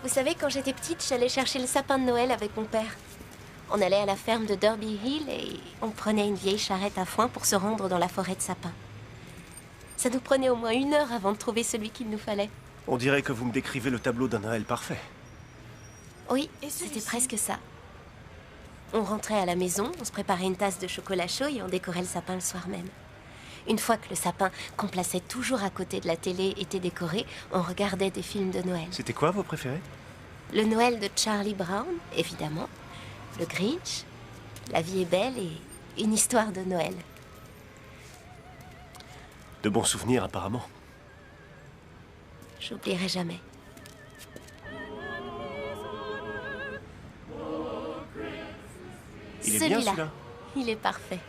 Vous savez, quand j'étais petite, j'allais chercher le sapin de Noël avec mon père. On allait à la ferme de Derby Hill et on prenait une vieille charrette à foin pour se rendre dans la forêt de sapins. Ça nous prenait au moins 1 heure avant de trouver celui qu'il nous fallait. On dirait que vous me décrivez le tableau d'un Noël parfait. Oui, c'était presque ça. On rentrait à la maison, on se préparait une tasse de chocolat chaud et on décorait le sapin le soir même. Une fois que le sapin, qu'on plaçait toujours à côté de la télé, était décoré, on regardait des films de Noël. C'était quoi vos préférés? Le Noël de Charlie Brown, évidemment. Le Grinch, La vie est belle et Une histoire de Noël. De bons souvenirs, apparemment. J'oublierai jamais. Il est bien, Celui-là, celui-là. il est parfait.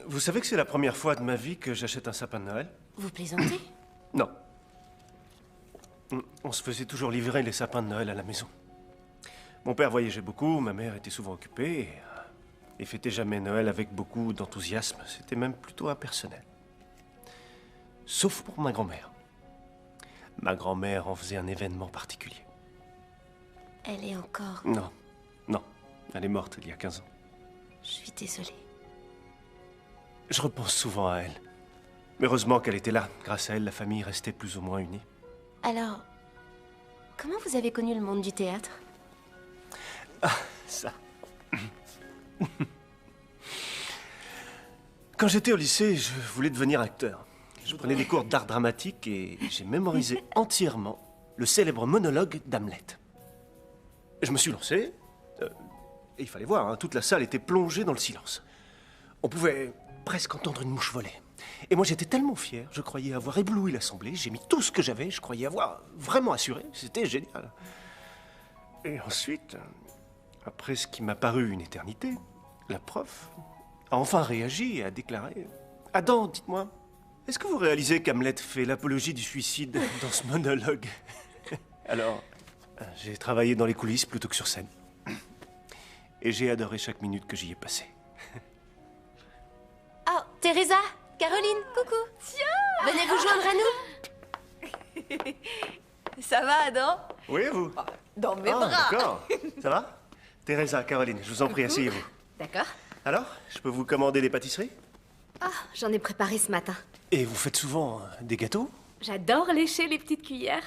Vous savez que c'est la première fois de ma vie que j'achète un sapin de Noël? Vous plaisantez? Non. On se faisait toujours livrer les sapins de Noël à la maison. Mon père voyageait beaucoup, ma mère était souvent occupée et fêtait jamais Noël avec beaucoup d'enthousiasme. C'était même plutôt impersonnel. Sauf pour ma grand-mère. Ma grand-mère en faisait un événement particulier. Elle est encore... Non, non. Elle est morte il y a 15 ans. Je suis désolée. Je repense souvent à elle. Heureusement qu'elle était là. Grâce à elle, la famille restait plus ou moins unie. Alors, comment vous avez connu le monde du théâtre? Ah, ça. Quand j'étais au lycée, je voulais devenir acteur. Je prenais des cours d'art dramatique et j'ai mémorisé entièrement le célèbre monologue d'Hamlet. Je me suis lancé, et il fallait voir, hein, toute la salle était plongée dans le silence. On pouvait presque entendre une mouche voler. Et moi j'étais tellement fier, je croyais avoir ébloui l'assemblée, j'ai mis tout ce que j'avais, je croyais avoir vraiment assuré, c'était génial. Et ensuite, après ce qui m'a paru une éternité, la prof a enfin réagi et a déclaré « Adam, dites-moi, est-ce que vous réalisez qu'Hamlet fait l'apologie du suicide dans ce monologue ?» Alors, j'ai travaillé dans les coulisses plutôt que sur scène. Et j'ai adoré chaque minute que j'y ai passée. Oh, Teresa, Caroline, coucou. Tiens, venez vous joindre à nous. Ça va, Adam? Oui, vous? Dans mes Ah, bras. d'accord. Ça va? Teresa, Caroline, je vous en prie, asseyez-vous. D'accord. Alors, je peux vous commander des pâtisseries? Ah, j'en ai préparé ce matin. Et vous faites souvent des gâteaux? J'adore lécher les petites cuillères.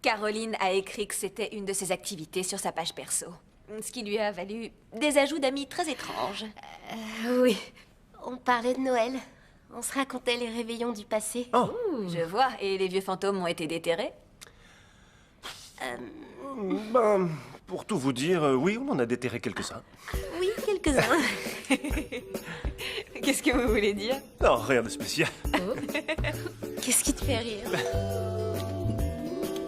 Caroline a écrit que c'était une de ses activités sur sa page perso. Ce qui lui a valu des ajouts d'amis très étranges. Oui. On parlait de Noël. On se racontait les réveillons du passé. Oh, Je vois, et les vieux fantômes ont été déterrés. ben, pour tout vous dire, oui, on en a déterré quelques-uns. Oui, quelques-uns. Qu'est-ce que vous voulez dire? Non, rien de spécial. Qu'est-ce qui te fait rire?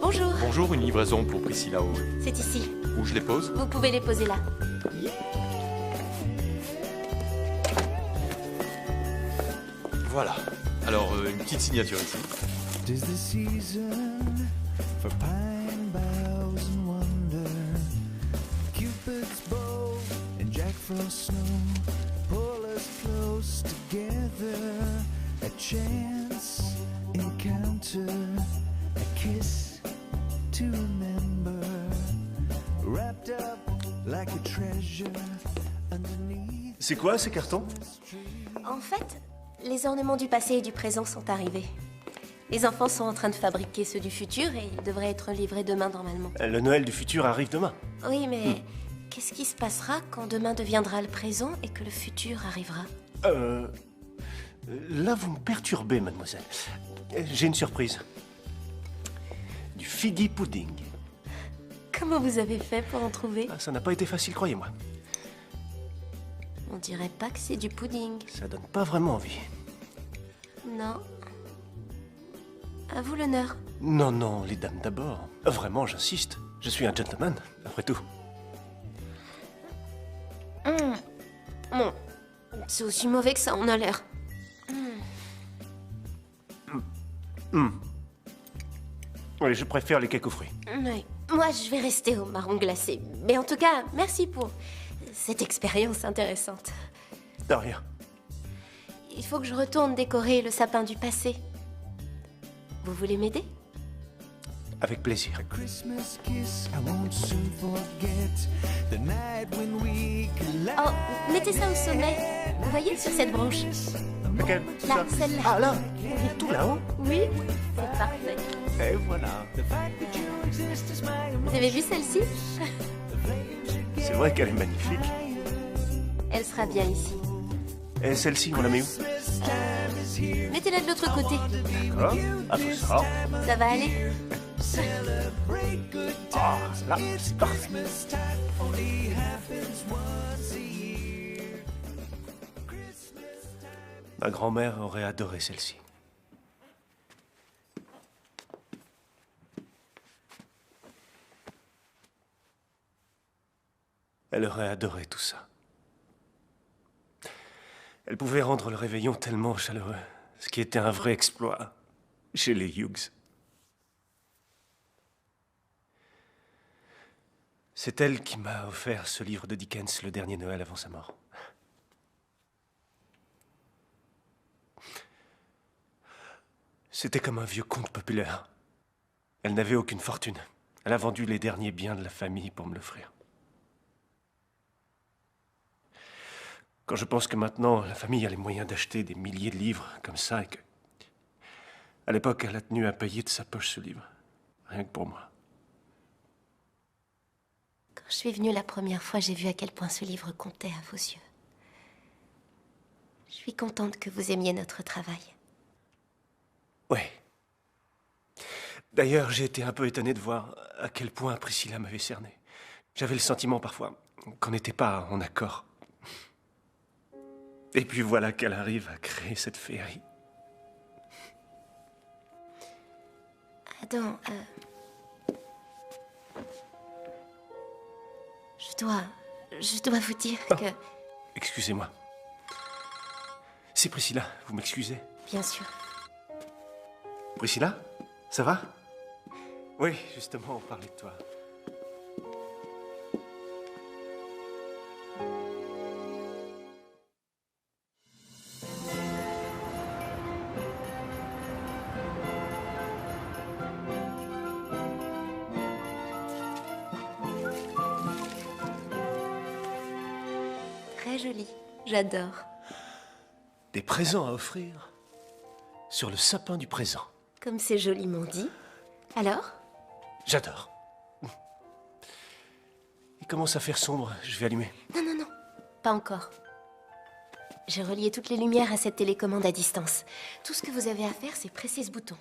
Bonjour, Bonjour. Bonjour, une livraison pour Priscilla Hall. C'est ici. Où je les pose? Vous pouvez les poser là. Voilà. Alors, une petite signature ici. 'Tis the season for pine boughs and wonder. Cupid's bow and Jack Frost snow pull us close together. A chance encounter, a kiss to remember. Wrapped up like a treasure underneath. C'est quoi ces cartons? En fait, les ornements du passé et du présent sont arrivés. Les enfants sont en train de fabriquer ceux du futur et ils devraient être livrés demain normalement. Le Noël du futur arrive demain. Oui, mais qu'est-ce qui se passera quand demain deviendra le présent et que le futur arrivera? Là, vous me perturbez, mademoiselle. J'ai une surprise. Du figgy pudding. Comment vous avez fait pour en trouver? Ah, ça n'a pas été facile, croyez-moi. On dirait pas que c'est du pudding. Ça donne pas vraiment envie. Non. À vous l'honneur. Non, non, les dames d'abord. Vraiment, j'insiste. Je suis un gentleman, après tout. Bon, c'est aussi mauvais que ça en a l'air. Oui, je préfère les cakes aux fruits. Oui. Moi, je vais rester au marron glacé. Mais en tout cas, merci pour cette expérience intéressante. De rien. Il faut que je retourne décorer le sapin du passé. Vous voulez m'aider? Avec plaisir. Christmas kiss, I won't soon forget the night when we collided. Oh, mettez ça au sommet. Vous voyez, sur cette branche. Lequel? Là, celle-là. Ah, là. Tout là-haut. Oui, c'est parfait. Et voilà. Vous avez vu celle-ci? C'est vrai qu'elle est magnifique. Elle sera bien ici. Et celle-ci, on la met où? Mettez-la de l'autre côté. D'accord. Ah, tout ça. Ça va aller? Ah, là, c'est parfait. Ma grand-mère aurait adoré celle-ci. Elle aurait adoré tout ça. Elle pouvait rendre le réveillon tellement chaleureux, ce qui était un vrai exploit chez les Hughes. C'est elle qui m'a offert ce livre de Dickens le dernier Noël avant sa mort. C'était comme un vieux conte populaire. Elle n'avait aucune fortune. Elle a vendu les derniers biens de la famille pour me l'offrir. Quand je pense que maintenant, la famille a les moyens d'acheter des milliers de livres comme ça et que... À l'époque, elle a tenu à payer de sa poche ce livre. Rien que pour moi. Quand je suis venue la première fois, j'ai vu à quel point ce livre comptait à vos yeux. Je suis contente que vous aimiez notre travail. Oui. D'ailleurs, j'ai été un peu étonné de voir à quel point Priscilla m'avait cerné. J'avais le sentiment parfois qu'on n'était pas en accord. Et puis voilà qu'elle arrive à créer cette féerie. Adam, je dois vous dire que... Excusez-moi. C'est Priscilla, vous m'excusez? Bien sûr. Priscilla, ça va? Oui, justement, on parlait de toi. Très joli. J'adore. Des présents à offrir sur le sapin du présent. Comme c'est joliment dit. Alors? J'adore. Il commence à faire sombre, je vais allumer. Non, non, non. Pas encore. J'ai relié toutes les lumières à cette télécommande à distance. Tout ce que vous avez à faire, c'est presser ce bouton.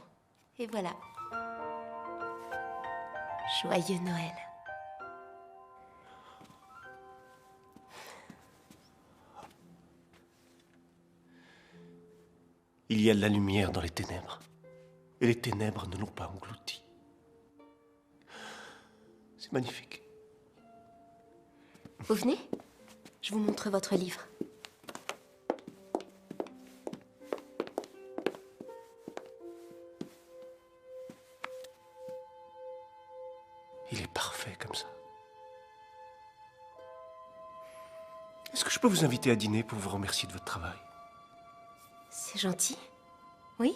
Et voilà. Joyeux Noël. Il y a de la lumière dans les ténèbres. Et les ténèbres ne l'ont pas englouti. C'est magnifique. Vous venez? Je vous montre votre livre. Il est parfait comme ça. Est-ce que je peux vous inviter à dîner pour vous remercier de votre travail? C'est gentil. Oui?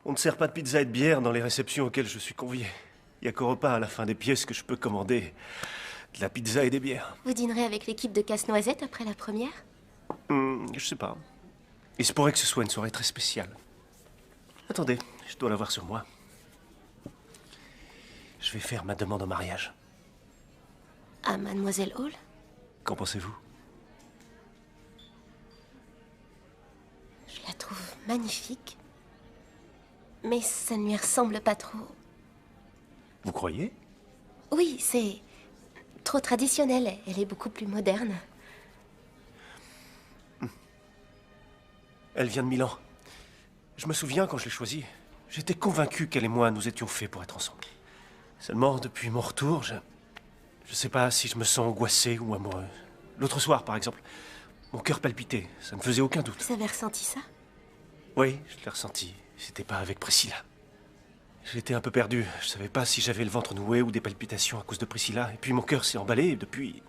On ne sert pas de pizza et de bière dans les réceptions auxquelles je suis convié. Il n'y a qu'au repas à la fin des pièces que je peux commander de la pizza et des bières. Vous dînerez avec l'équipe de Casse-Noisette après la première? Je sais pas. Il se pourrait que ce soit une soirée très spéciale. Attendez, je dois l'avoir sur moi. Je vais faire ma demande en mariage. À Mademoiselle Hall? Qu'en pensez-vous? Je la trouve magnifique. Mais ça ne lui ressemble pas trop. Vous croyez? Oui, c'est trop traditionnel. Elle est beaucoup plus moderne. Elle vient de Milan. Je me souviens quand je l'ai choisie. J'étais convaincu qu'elle et moi, nous étions faits pour être ensemble. Seulement, depuis mon retour, je sais pas si je me sens angoissé ou amoureux. L'autre soir, par exemple, mon cœur palpitait. Ça ne faisait aucun doute. Vous avez ressenti ça? Oui, je l'ai ressenti. C'était pas avec Priscilla. J'étais un peu perdu. Je savais pas si j'avais le ventre noué ou des palpitations à cause de Priscilla. Et puis mon cœur s'est emballé et depuis...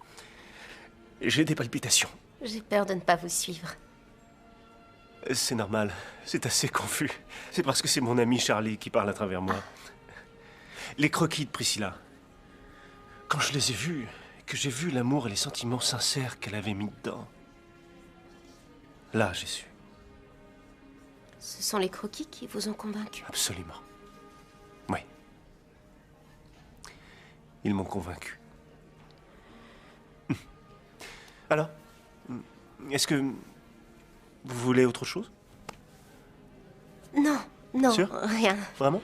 j'ai des palpitations. J'ai peur de ne pas vous suivre. C'est normal. C'est assez confus. C'est parce que c'est mon ami Charlie qui parle à travers moi. Les croquis de Priscilla. Quand je les ai vus, que j'ai vu l'amour et les sentiments sincères qu'elle avait mis dedans, là, j'ai su. Ce sont les croquis qui vous ont convaincu? Absolument. Oui. Ils m'ont convaincu. Alors, est-ce que vous voulez autre chose? Non, non, Sûr? rien. Vraiment?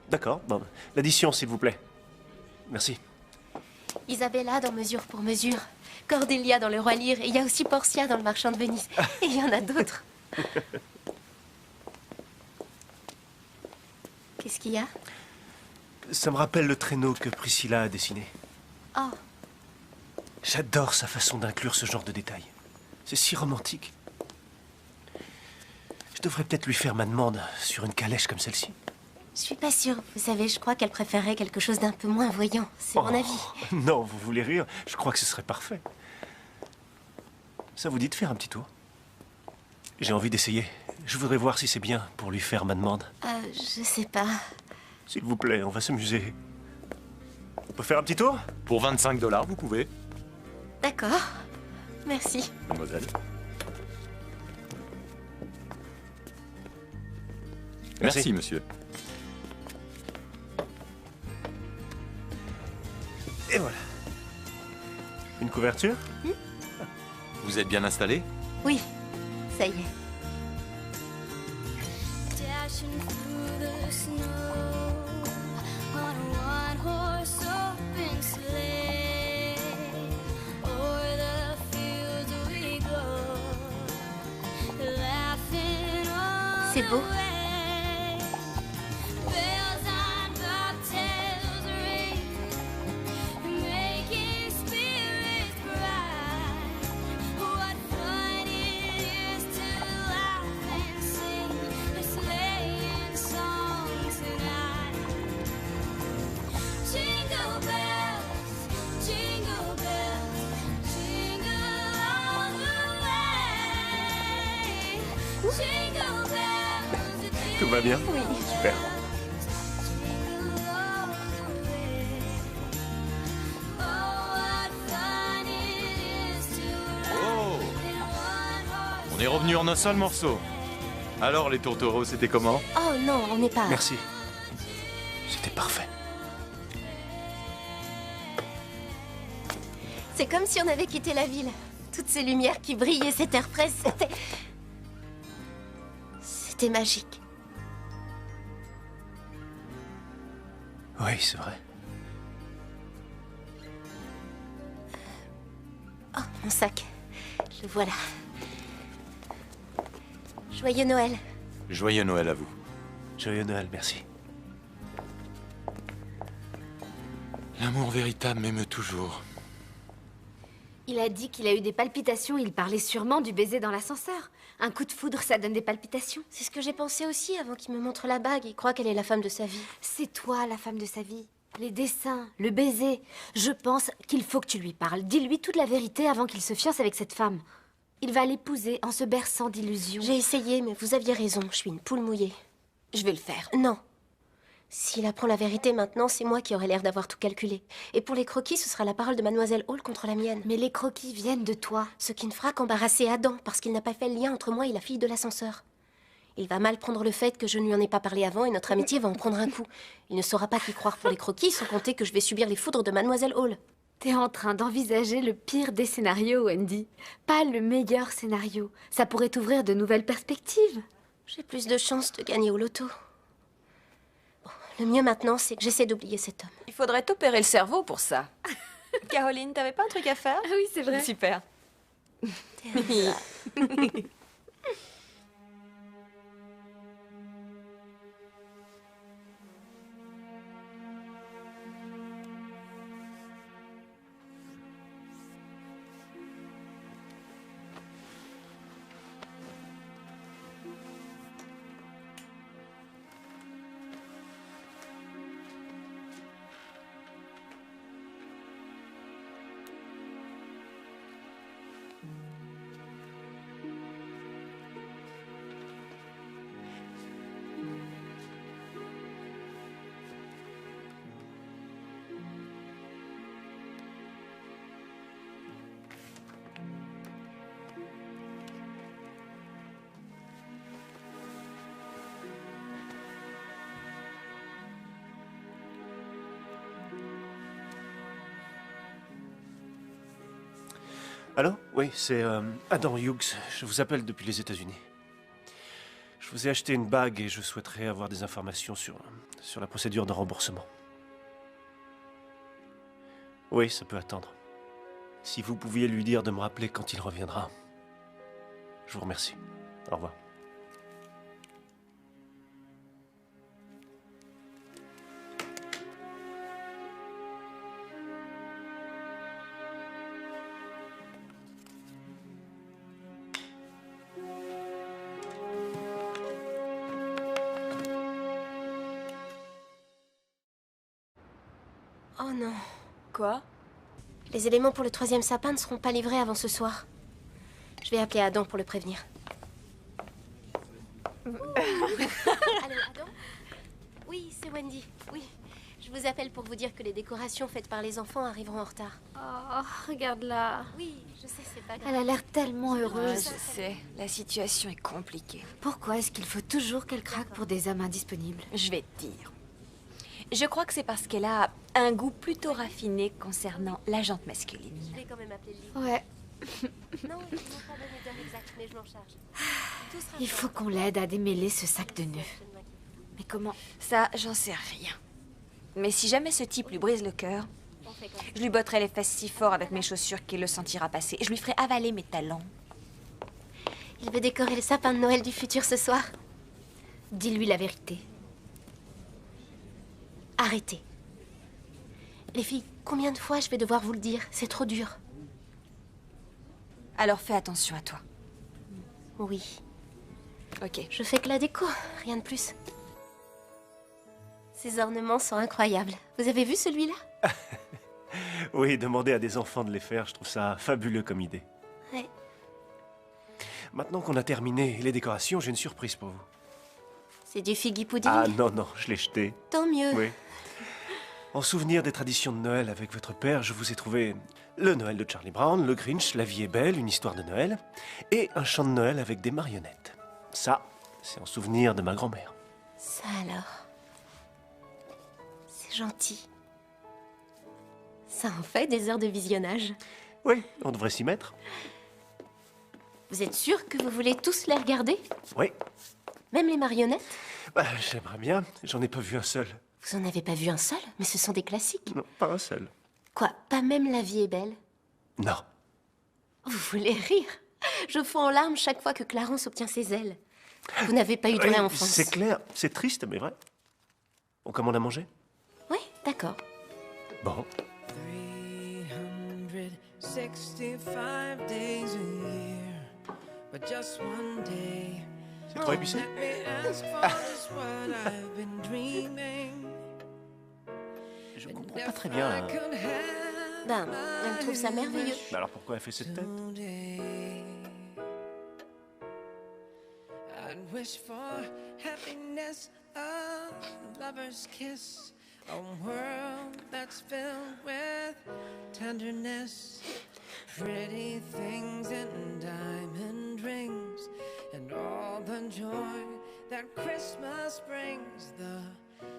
D'accord. Bon, l'addition, s'il vous plaît. Merci. Isabella dans Mesure pour Mesure, Cordelia dans Le Roi Lear, et il y a aussi Portia dans Le Marchand de Venise. Et il y en a d'autres. Qu'est-ce qu'il y a? Ça me rappelle le traîneau que Priscilla a dessiné. Oh, J'adore sa façon d'inclure ce genre de détails. C'est si romantique. Je devrais peut-être lui faire ma demande sur une calèche comme celle-ci. je suis pas sûre. Vous savez, je crois qu'elle préférerait quelque chose d'un peu moins voyant. C'est mon avis. Non, vous voulez rire? Je crois que ce serait parfait. Ça vous dit de faire un petit tour? J'ai envie d'essayer. Je voudrais voir si c'est bien pour lui faire ma demande. Je sais pas. S'il vous plaît, on va s'amuser. On peut faire un petit tour? Pour 25 $, vous pouvez, D'accord. Merci. mademoiselle. Merci. Merci, monsieur. Et voilà. Une couverture? Vous êtes bien installé? Oui, ça y est. Dashing through the snow on a one-horse open sleigh. O'er the fields we go, laughing all C'est beau. the way. Bells on bobtails ring, making spirits bright. What fun it is to laugh and sing a sleighing song tonight. Jingle bells, jingle all the way. Jingle bells, Tout va bien? Oui. Super. jingle all the way. Oh, what fun it is to Oh! ride in one horse. On est revenu en un seul morceau. Alors, les tourtereaux, c'était comment? Oh non, on n'est pas... Merci. C'était parfait. C'est comme si on avait quitté la ville. Toutes ces lumières qui brillaient, cet air frais, c'était... C'était magique. Oui, c'est vrai. Oh, mon sac. Le voilà. Joyeux Noël. Joyeux Noël à vous. Joyeux Noël, merci. L'amour véritable m'émeut toujours. Il a dit qu'il a eu des palpitations, il parlait sûrement du baiser dans l'ascenseur. Un coup de foudre, ça donne des palpitations. C'est ce que j'ai pensé aussi avant qu'il me montre la bague. Il croit qu'elle est la femme de sa vie. C'est toi, la femme de sa vie. Les dessins, le baiser. Je pense qu'il faut que tu lui parles. Dis-lui toute la vérité avant qu'il se fiance avec cette femme. Il va l'épouser en se berçant d'illusions. J'ai essayé, mais vous aviez raison. Je suis une poule mouillée. Je vais le faire. Non. S'il apprend la vérité maintenant, c'est moi qui aurai l'air d'avoir tout calculé. Et pour les croquis, ce sera la parole de Mademoiselle Hall contre la mienne. Mais les croquis viennent de toi. Ce qui ne fera qu'embarrasser Adam, parce qu'il n'a pas fait le lien entre moi et la fille de l'ascenseur. Il va mal prendre le fait que je ne lui en ai pas parlé avant et notre amitié va en prendre un coup. Il ne saura pas qui croire pour les croquis, sans compter que je vais subir les foudres de Mademoiselle Hall. T'es en train d'envisager le pire des scénarios, Wendy. Pas le meilleur scénario. Ça pourrait t'ouvrir de nouvelles perspectives. J'ai plus de chances de gagner au loto. Bon, le mieux maintenant, c'est que j'essaie d'oublier cet homme. Il faudrait t'opérer le cerveau pour ça. Caroline, t'avais pas un truc à faire? Ah oui, c'est vrai. Super. Allô? Oui, c'est Adam Hughes. Je vous appelle depuis les États-Unis. Je vous ai acheté une bague et je souhaiterais avoir des informations sur la procédure de remboursement. Oui, ça peut attendre. Si vous pouviez lui dire de me rappeler quand il reviendra. Je vous remercie. Au revoir. Oh non. Quoi? Les éléments pour le 3e sapin ne seront pas livrés avant ce soir. Je vais appeler Adam pour le prévenir. Allô, Adam? Oui, c'est Wendy. Oui. Je vous appelle pour vous dire que les décorations faites par les enfants arriveront en retard. Oh, regarde-la. Oui, je sais, c'est pas grave. Elle a l'air tellement Ouais, heureuse. je sais. La situation est compliquée. Pourquoi est-ce qu'il faut toujours qu'elle craque pour des hommes indisponibles? Je vais te dire. Je crois que c'est parce qu'elle a un goût plutôt raffiné concernant la jante masculine. Je vais quand même appeler le livre. Ouais, Non, ils m'ont pas donné d'heure exacte, mais je m'en charge. Tout sera il faut qu'on l'aide à démêler ce sac de nœuds. Je ne m'inquiète Mais comment? Ça, j'en sais rien. Mais si jamais ce type lui brise le cœur, pas. On fait comme ça. je lui botterai les fesses si fort avec mes chaussures qu'il le sentira passer. Je lui ferai avaler mes talons. Il veut décorer le sapin de Noël du futur ce soir. Dis-lui la vérité. Arrêtez. Les filles, combien de fois je vais devoir vous le dire? C'est trop dur. Alors fais attention à toi. Oui, Ok. je fais que la déco, rien de plus. Ces ornements sont incroyables. Vous avez vu celui-là? Oui, demander à des enfants de les faire, je trouve ça fabuleux comme idée. Ouais. Maintenant qu'on a terminé les décorations, j'ai une surprise pour vous. C'est du figgy pudding. Ah non, non, je l'ai jeté. Tant mieux. Oui. En souvenir des traditions de Noël avec votre père, je vous ai trouvé le Noël de Charlie Brown, le Grinch, La vie est belle, une histoire de Noël, et un chant de Noël avec des marionnettes. Ça, c'est en souvenir de ma grand-mère. Ça alors. C'est gentil. Ça en fait des heures de visionnage. Oui, on devrait s'y mettre. Vous êtes sûr que vous voulez tous les regarder? Oui, Même les marionnettes? bah, j'aimerais bien, j'en ai pas vu un seul. Vous en avez pas vu un seul? Mais ce sont des classiques. Non, pas un seul. Quoi, pas même La vie est belle? Non. Vous voulez rire? Je fonds en larmes chaque fois que Clarence obtient ses ailes. Vous n'avez pas eu de vraie Oui, enfance. c'est clair, c'est triste, mais vrai. On commande à manger? Oui, d'accord. Bon. 365 days a year, but just one day. C'est trop épicé. Let me ask for just what I've been dreaming. Je comprends pas très bien. Ben, elle trouve ça merveilleux. Mais alors pourquoi elle fait cette tête? Today, I'd wish for happiness, a lover's kiss, a world that's filled with tenderness, pretty things and diamond rings, and all the joy that Christmas brings. The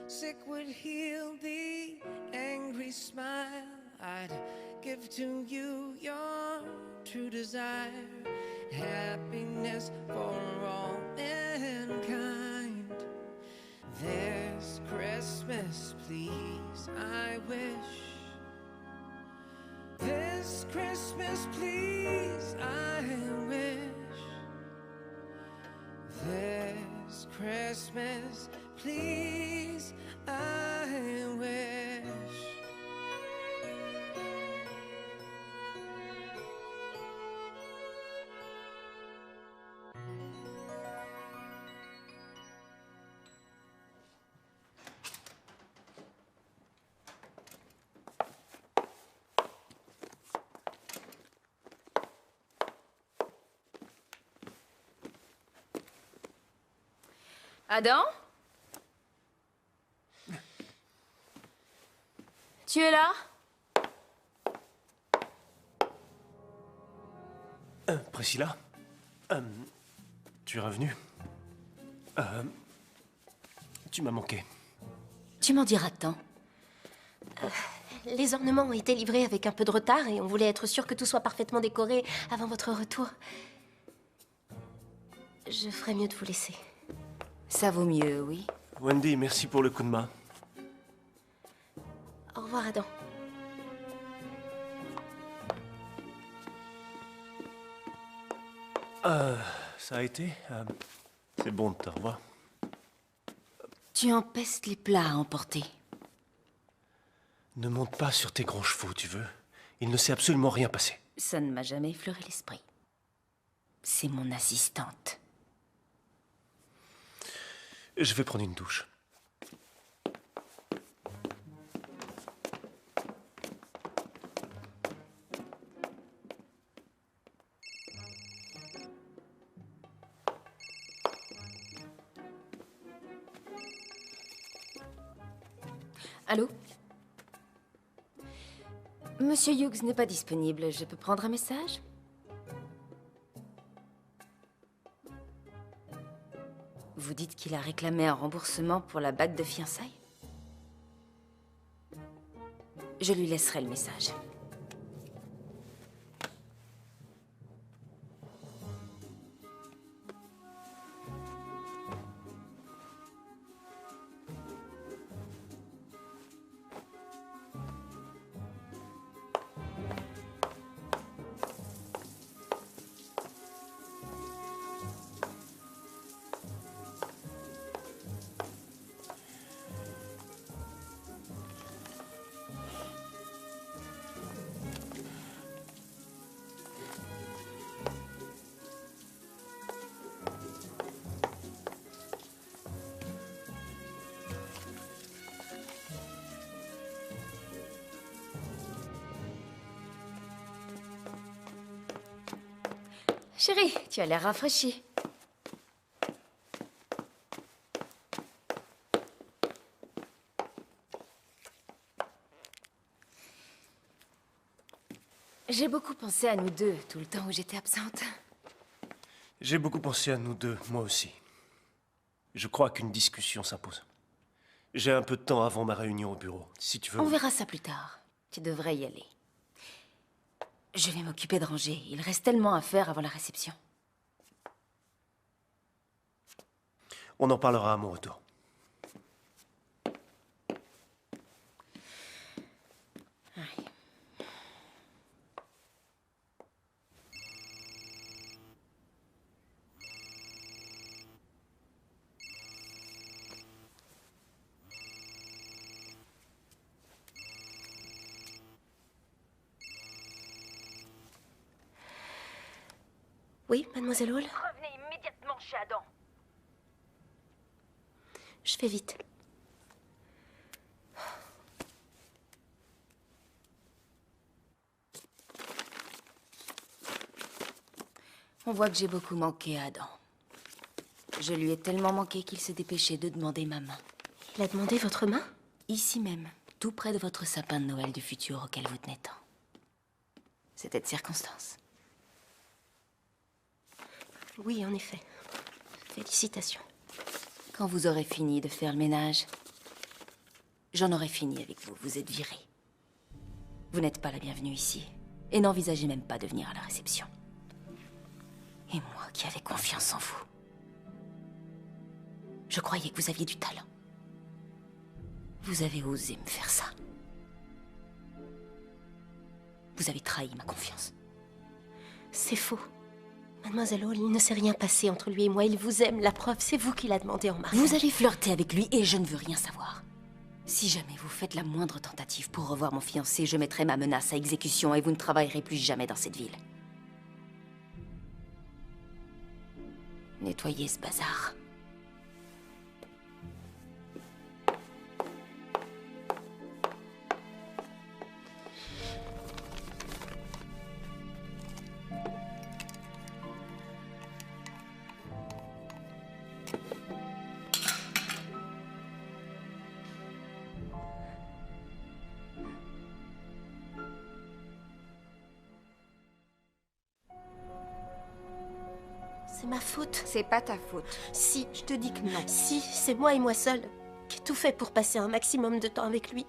sick would heal, the angry smile. I'd give to you your true desire, happiness for all mankind. This Christmas, please, I wish. This Christmas, please, I wish. This Christmas, please, I wish. Adam? Tu es là? Priscilla? Tu es revenue? Tu m'as manqué. Tu m'en diras tant. Les ornements ont été livrés avec un peu de retard et on voulait être sûr que tout soit parfaitement décoré avant votre retour. Je ferais mieux de vous laisser. Ça vaut mieux, oui. Wendy, merci pour le coup de main. Au revoir, Adam. Ça a été? C'est bon de te revoir. Tu empestes les plats à emporter. Ne monte pas sur tes grands chevaux, tu veux. Il ne s'est absolument rien passé. Ça ne m'a jamais effleuré l'esprit. C'est mon assistante. Je vais prendre une douche. Allô? Monsieur Hughes n'est pas disponible. Je peux prendre un message? Vous dites qu'il a réclamé un remboursement pour la bague de fiançailles? Je lui laisserai le message. Chérie, tu as l'air rafraîchie. J'ai beaucoup pensé à nous deux tout le temps où j'étais absente. J'ai beaucoup pensé à nous deux, moi aussi. Je crois qu'une discussion s'impose. J'ai un peu de temps avant ma réunion au bureau, si tu veux. On verra ça plus tard. Tu devrais y aller. Je vais m'occuper de ranger. Il reste tellement à faire avant la réception. On en parlera à mon retour. Ouais. Oui, mademoiselle Hall? Revenez immédiatement chez Adam. Je fais vite. On voit que j'ai beaucoup manqué à Adam. Je lui ai tellement manqué qu'il s'est dépêché de demander ma main. Il a demandé votre main? Ici même, tout près de votre sapin de Noël du futur auquel vous tenez tant. C'était de circonstance. Oui, en effet. Félicitations. Quand vous aurez fini de faire le ménage, j'en aurai fini avec vous. Vous êtes viré. Vous n'êtes pas la bienvenue ici. Et n'envisagez même pas de venir à la réception. Et moi qui avais confiance en vous. Je croyais que vous aviez du talent. Vous avez osé me faire ça. Vous avez trahi ma confiance. C'est faux. Mademoiselle Hall, il ne s'est rien passé entre lui et moi. Il vous aime, la preuve, c'est vous qui l'a demandé en mariage. Vous avez flirté avec lui et je ne veux rien savoir. Si jamais vous faites la moindre tentative pour revoir mon fiancé, je mettrai ma menace à exécution et vous ne travaillerez plus jamais dans cette ville. Nettoyez ce bazar. C'est ma faute. C'est pas ta faute. Si, Je te dis que non. si, c'est moi et moi seule qui ai tout fait pour passer un maximum de temps avec lui.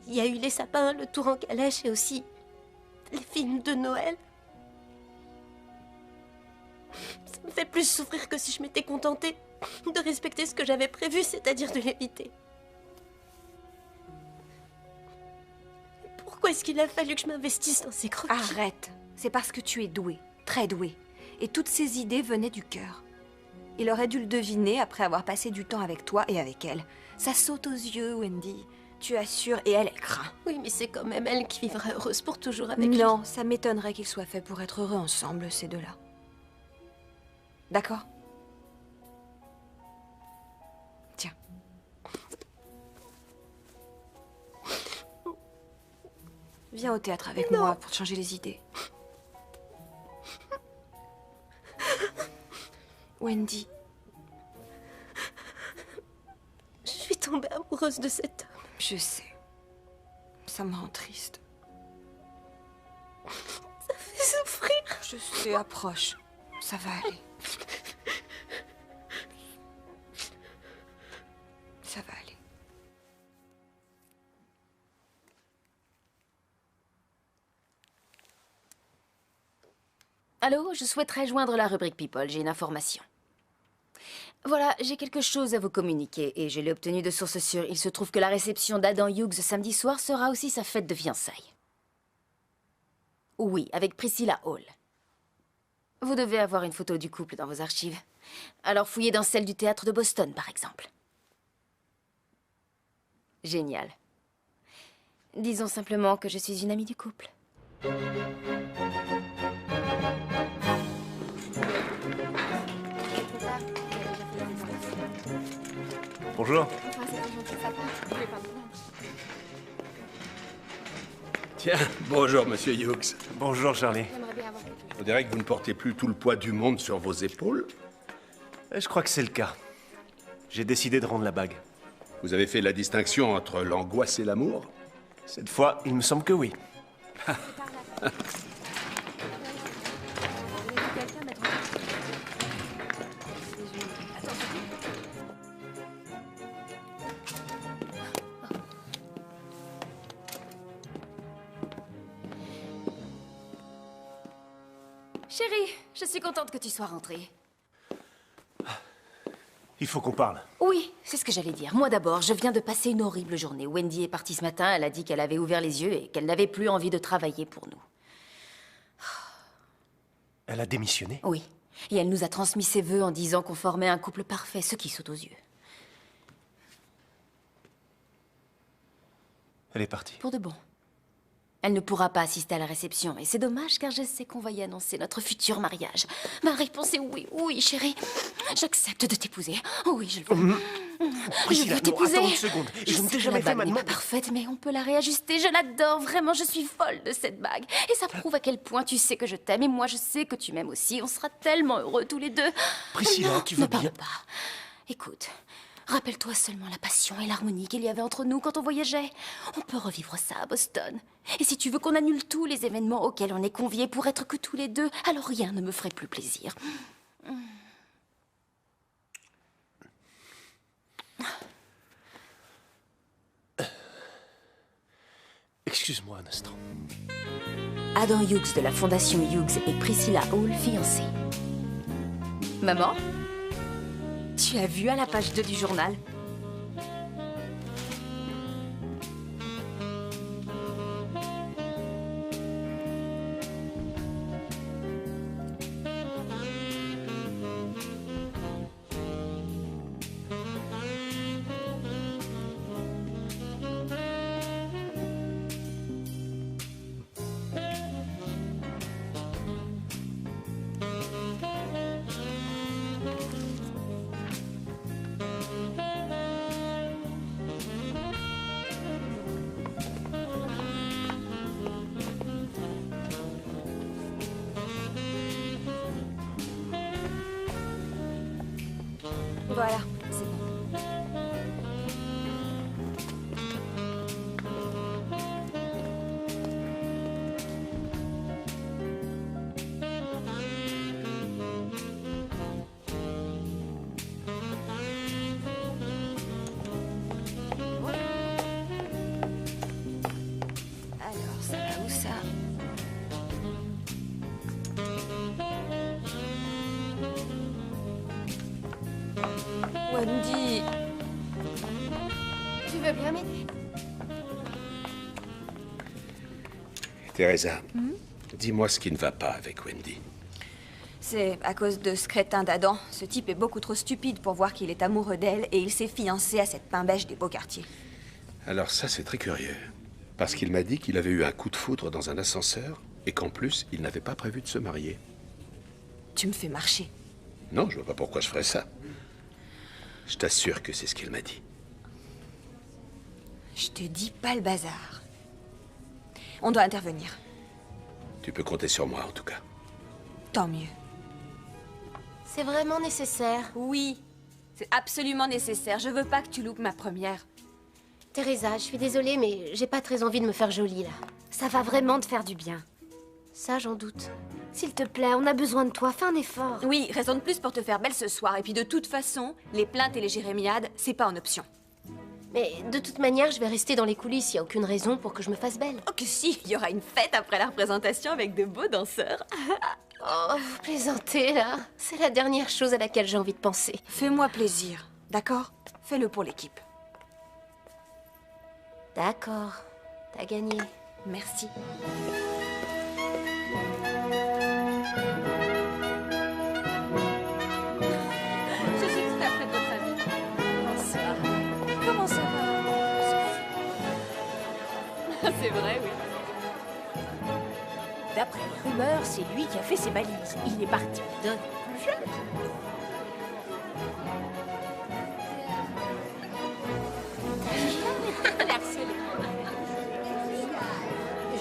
Il y a eu les sapins, le tour en calèche et aussi les films de Noël. Ça me fait plus souffrir que si je m'étais contentée de respecter ce que j'avais prévu, c'est-à-dire de l'éviter. Pourquoi est-ce qu'il a fallu que je m'investisse dans ces croquis? Arrête. C'est parce que tu es douée, très douée. Et toutes ces idées venaient du cœur. Il aurait dû le deviner après avoir passé du temps avec toi et avec elle. Ça saute aux yeux, Wendy. Tu assures, et elle craint. Oui, mais c'est quand même elle qui vivra heureuse pour toujours avec lui. Non, ça m'étonnerait qu'ils soient faits pour être heureux ensemble, ces deux-là. D'accord? Tiens. Viens au théâtre avec moi pour te changer les idées. Wendy, Je suis tombée amoureuse de cet homme. je sais. Ça me rend triste. Ça fait souffrir. Je sais, approche. Ça va aller. Ça va aller. Allô, je souhaiterais joindre la rubrique People, j'ai une information. Voilà, j'ai quelque chose à vous communiquer et je l'ai obtenu de sources sûres. Il se trouve que la réception d'Adam Hughes samedi soir sera aussi sa fête de fiançailles. Oui, avec Priscilla Hall. Vous devez avoir une photo du couple dans vos archives. Alors fouillez dans celle du théâtre de Boston, par exemple. Génial. Disons simplement que je suis une amie du couple. Bonjour. Tiens, bonjour, monsieur Hughes. Bonjour, Charlie. On dirait que vous ne portez plus tout le poids du monde sur vos épaules. Je crois que c'est le cas. J'ai décidé de rendre la bague. Vous avez fait la distinction entre l'angoisse et l'amour? Cette fois, il me semble que oui. Chérie, je suis contente que tu sois rentrée. Il faut qu'on parle. Oui, c'est ce que j'allais dire. Moi d'abord, je viens de passer une horrible journée. Wendy est partie ce matin, elle a dit qu'elle avait ouvert les yeux et qu'elle n'avait plus envie de travailler pour nous. Elle a démissionné. Oui, et elle nous a transmis ses vœux en disant qu'on formait un couple parfait, ce qui saute aux yeux. Elle est partie. Pour de bon. Elle ne pourra pas assister à la réception, et c'est dommage car je sais qu'on va y annoncer notre futur mariage. Ma réponse est oui, oui, chérie. J'accepte de t'épouser. Oui, je le veux. Je Priscilla, veux non, t'épouser. attends une seconde. Je ne sais t'ai que jamais la fait bague ma n'est pas demande. parfaite, mais on peut la réajuster. Je l'adore, vraiment, je suis folle de cette bague. Et ça prouve à quel point tu sais que je t'aime, et moi je sais que tu m'aimes aussi. On sera tellement heureux tous les deux. Priscilla, Non, tu vas ne parle bien? pas. Écoute, rappelle-toi seulement la passion et l'harmonie qu'il y avait entre nous quand on voyageait. On peut revivre ça à Boston. Et si tu veux qu'on annule tous les événements auxquels on est conviés pour être que tous les deux, alors rien ne me ferait plus plaisir. Excuse-moi un instant. Adam Hughes de la Fondation Hughes et Priscilla Hall, fiancés. Maman, tu as vu à la page 2 du journal? Voilà, c'est bon. Alors, ça va où ça? Wendy, Tu veux bien m'aider? Teresa, dis-moi ce qui ne va pas avec Wendy. C'est à cause de ce crétin d'Adam. Ce type est beaucoup trop stupide pour voir qu'il est amoureux d'elle et il s'est fiancé à cette pain-bêche des beaux quartiers. Alors ça, c'est très curieux. Parce qu'il m'a dit qu'il avait eu un coup de foudre dans un ascenseur et qu'en plus, il n'avait pas prévu de se marier. Tu me fais marcher. Non, je vois pas pourquoi je ferais ça. Je t'assure que c'est ce qu'il m'a dit. Je te dis pas le bazar. On doit intervenir. Tu peux compter sur moi, en tout cas. Tant mieux. C'est vraiment nécessaire. Oui, c'est absolument nécessaire. Je veux pas que tu loupes ma première. Teresa, je suis désolée, mais j'ai pas très envie de me faire jolie, là. Ça va vraiment te faire du bien. Ça, j'en doute. S'il te plaît, on a besoin de toi. Fais un effort. Oui, raison de plus pour te faire belle ce soir. Et puis de toute façon, les plaintes et les jérémiades, c'est pas en option. Mais de toute manière, je vais rester dans les coulisses. Il n'y a aucune raison pour que je me fasse belle. Oh que si, il y aura une fête après la représentation avec de beaux danseurs. Oh, vous plaisantez, là. C'est la dernière chose à laquelle j'ai envie de penser. Fais-moi plaisir, d'accord? Fais-le pour l'équipe. D'accord. T'as gagné. Merci. Je suis tout à fait de votre avis. Bonsoir. Comment ça va? C'est vrai, oui. D'après les rumeurs, c'est lui qui a fait ses valises. Il est parti de plus jeune.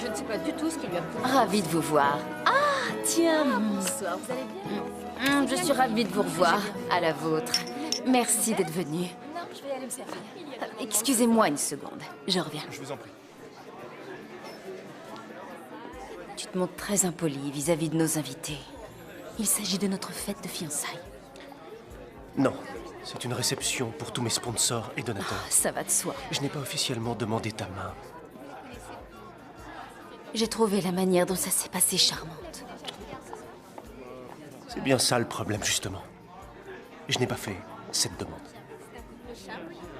Je ne sais pas du tout ce qui lui a pris. Ravie de vous voir. Ah, tiens. Bonsoir, vous allez bien? Je suis ravie de vous revoir. À la vôtre. Merci d'être venu. Non, je vais aller me servir. Excusez-moi une seconde. Je reviens. Je vous en prie. Tu te montres très impoli vis-à-vis de nos invités. Il s'agit de notre fête de fiançailles. Non, c'est une réception pour tous mes sponsors et donateurs. Ça va de soi. Je n'ai pas officiellement demandé ta main. J'ai trouvé la manière dont ça s'est passé charmante. C'est bien ça le problème, justement. Je n'ai pas fait cette demande.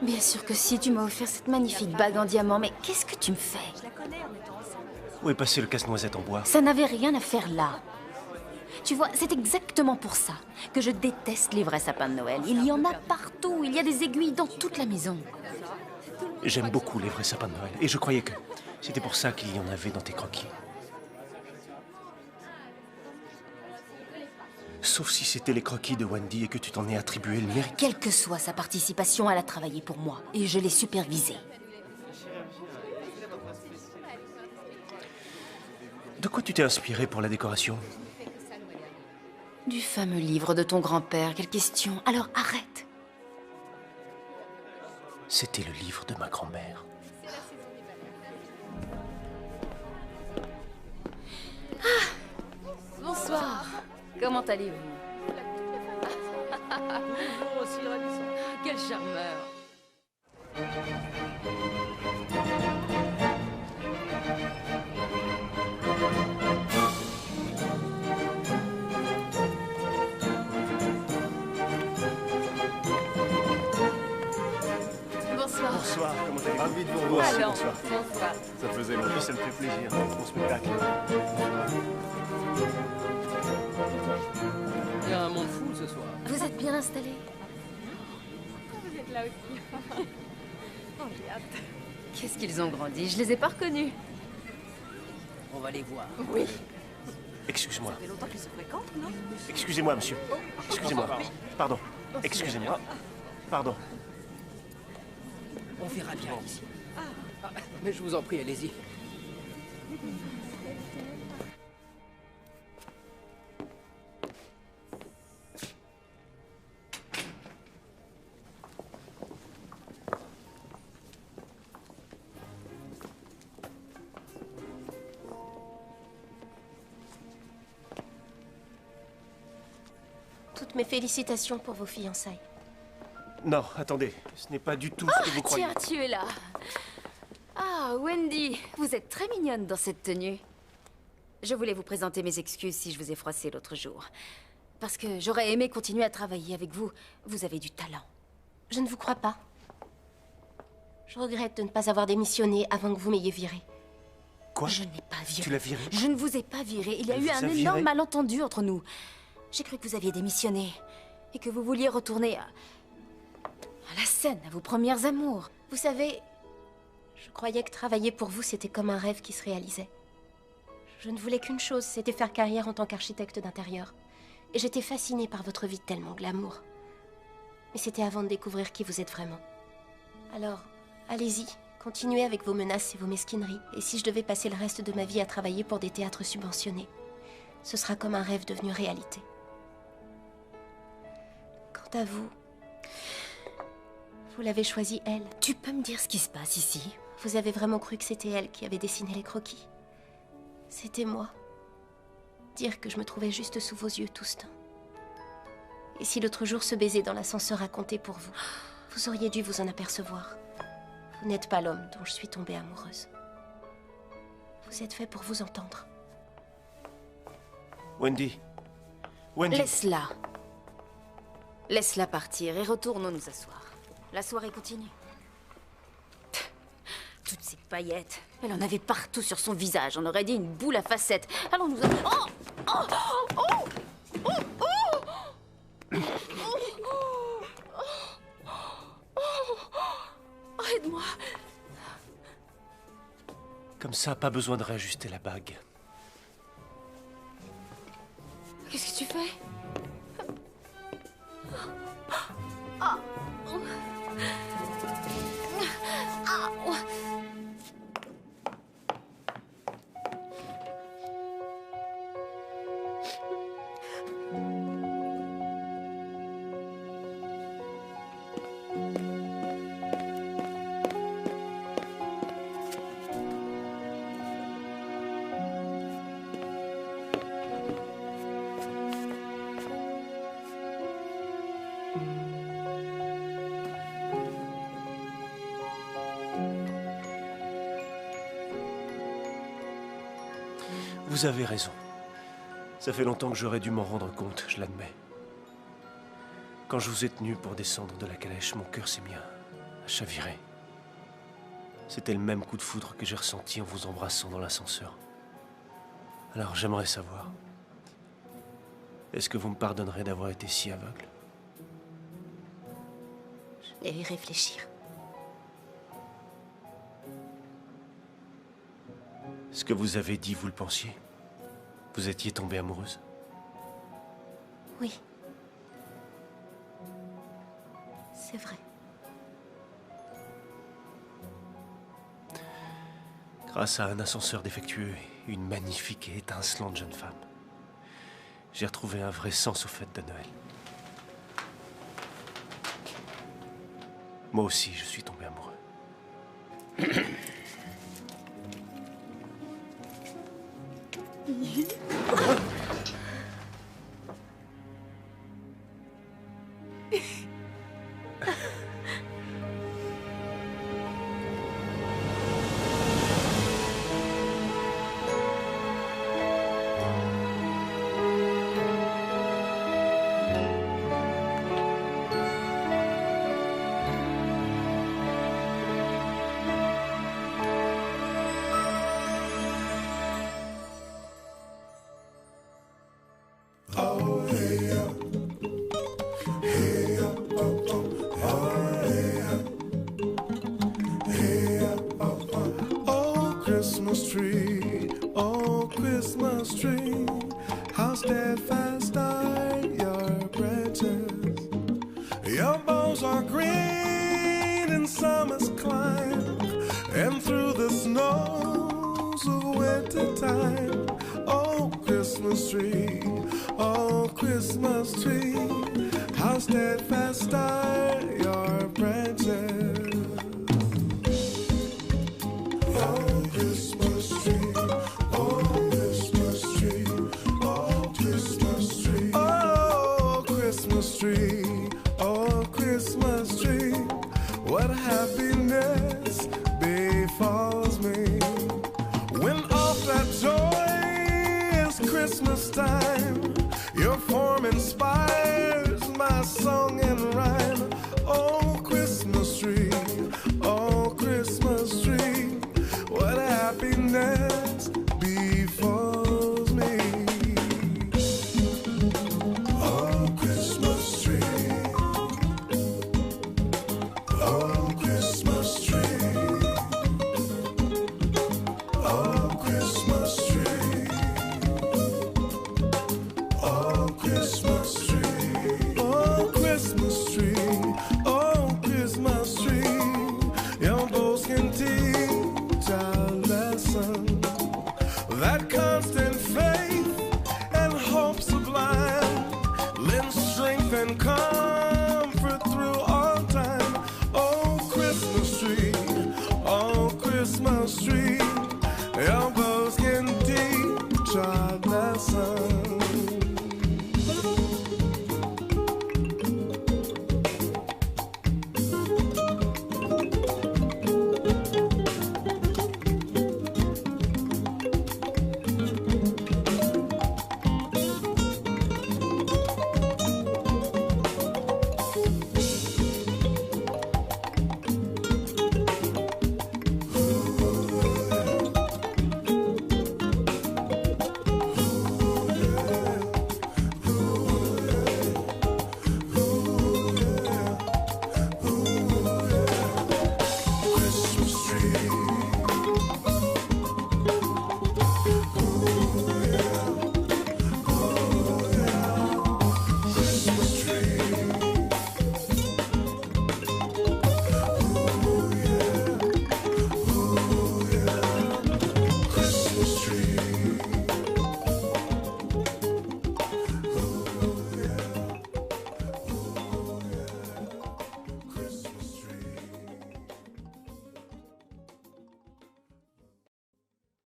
Bien sûr que si, tu m'as offert cette magnifique bague en diamant, mais qu'est-ce que tu me fais? Où est passé le casse-noisette en bois? Ça n'avait rien à faire là. Tu vois, c'est exactement pour ça que je déteste les vrais sapins de Noël. Il y en a partout, il y a des aiguilles dans toute la maison. J'aime beaucoup les vrais sapins de Noël. Et je croyais que C'était pour ça qu'il y en avait dans tes croquis. Sauf si c'était les croquis de Wendy et que tu t'en es attribué le mérite. Quelle que soit sa participation, elle a travaillé pour moi et je l'ai supervisée. De quoi tu t'es inspiré pour la décoration? Du fameux livre de ton grand-père, quelle question? Alors arrête. C'était le livre de ma grand-mère. Bonsoir. Comment allez-vous? Toujours aussi ravissant. Quel charmeur. Bonsoir. Bonsoir, comment allez-vous? Ravi de vous Moi revoir. aussi, Allons, bonsoir. bonsoir. Ça faisait longtemps. Oui, ça me fait plaisir. Bon spectacle. Il y a un monde fou ce soir. Vous êtes bien installé? Vous êtes là aussi. Oh, j'ai hâte. Qu'est-ce qu'ils ont grandi? Je les ai pas reconnus. On va les voir. Oui. Excuse-moi. Ça fait longtemps qu'ils se fréquentent, non? Excusez-moi, monsieur. Excusez-moi. Pardon. Excusez-moi. Pardon. On verra bien ici. Ah, mais je vous en prie, allez-y. Toutes mes félicitations pour vos fiançailles. Non, attendez. Ce n'est pas du tout ce que vous croyez. Tiens, tu es là. Ah, Wendy, vous êtes très mignonne dans cette tenue. Je voulais vous présenter mes excuses si je vous ai froissé l'autre jour. Parce que j'aurais aimé continuer à travailler avec vous. Vous avez du talent. Je ne vous crois pas. Je regrette de ne pas avoir démissionné avant que vous m'ayez viré. Quoi? Je n'ai pas viré. Tu l'as viré? Je ne vous ai pas viré. Il y a Elle eu vous un a énorme viré? malentendu entre nous. J'ai cru que vous aviez démissionné. Et que vous vouliez retourner à la scène, à vos premières amours. Vous savez, je croyais que travailler pour vous, c'était comme un rêve qui se réalisait. Je ne voulais qu'une chose, c'était faire carrière en tant qu'architecte d'intérieur. Et j'étais fascinée par votre vie tellement glamour. Mais c'était avant de découvrir qui vous êtes vraiment. Alors, allez-y, continuez avec vos menaces et vos mesquineries. Et si je devais passer le reste de ma vie à travailler pour des théâtres subventionnés, ce sera comme un rêve devenu réalité. Quant à vous, vous l'avez choisie, elle. Tu peux me dire ce qui se passe ici? Vous avez vraiment cru que c'était elle qui avait dessiné les croquis? C'était moi. Dire que je me trouvais juste sous vos yeux tout ce temps. Et si l'autre jour ce baiser dans l'ascenseur a compté pour vous, vous auriez dû vous en apercevoir. Vous n'êtes pas l'homme dont je suis tombée amoureuse. Vous êtes fait pour vous entendre. Wendy. Wendy. Laisse-la. Laisse-la partir et retournons nous asseoir. La soirée continue. Toutes ces paillettes. Elle en avait partout sur son visage. On aurait dit une boule à facettes. Allons nous... Oh! Oh! Oh! Oh! Oh! Oh! Aide-moi. Comme ça, pas besoin de réajuster la bague. Qu'est-ce que tu fais? Vous avez raison. Ça fait longtemps que j'aurais dû m'en rendre compte, je l'admets. Quand je vous ai tenu pour descendre de la calèche, mon cœur s'est mis à chavirer. C'était le même coup de foudre que j'ai ressenti en vous embrassant dans l'ascenseur. Alors j'aimerais savoir, est-ce que vous me pardonnerez d'avoir été si aveugle? Je vais y réfléchir. Ce que vous avez dit, vous le pensiez? Vous étiez tombée amoureuse? Oui. C'est vrai. Grâce à un ascenseur défectueux et une magnifique et étincelante jeune femme, j'ai retrouvé un vrai sens aux fêtes de Noël. Moi aussi, je suis tombé amoureux. Oh, Christmas tree, oh, Christmas tree, how steadfast are your branches. Your boughs are green in summer's climb, and through the snows of winter time. Oh, Christmas tree, oh, Christmas tree, how steadfast are your branches. Oh, Christmas tree, oh, Christmas tree, oh, Christmas tree. Oh, Christmas tree, oh, Christmas tree. What happiness befalls me when oft that joy is Christmas time. Your form inspires my song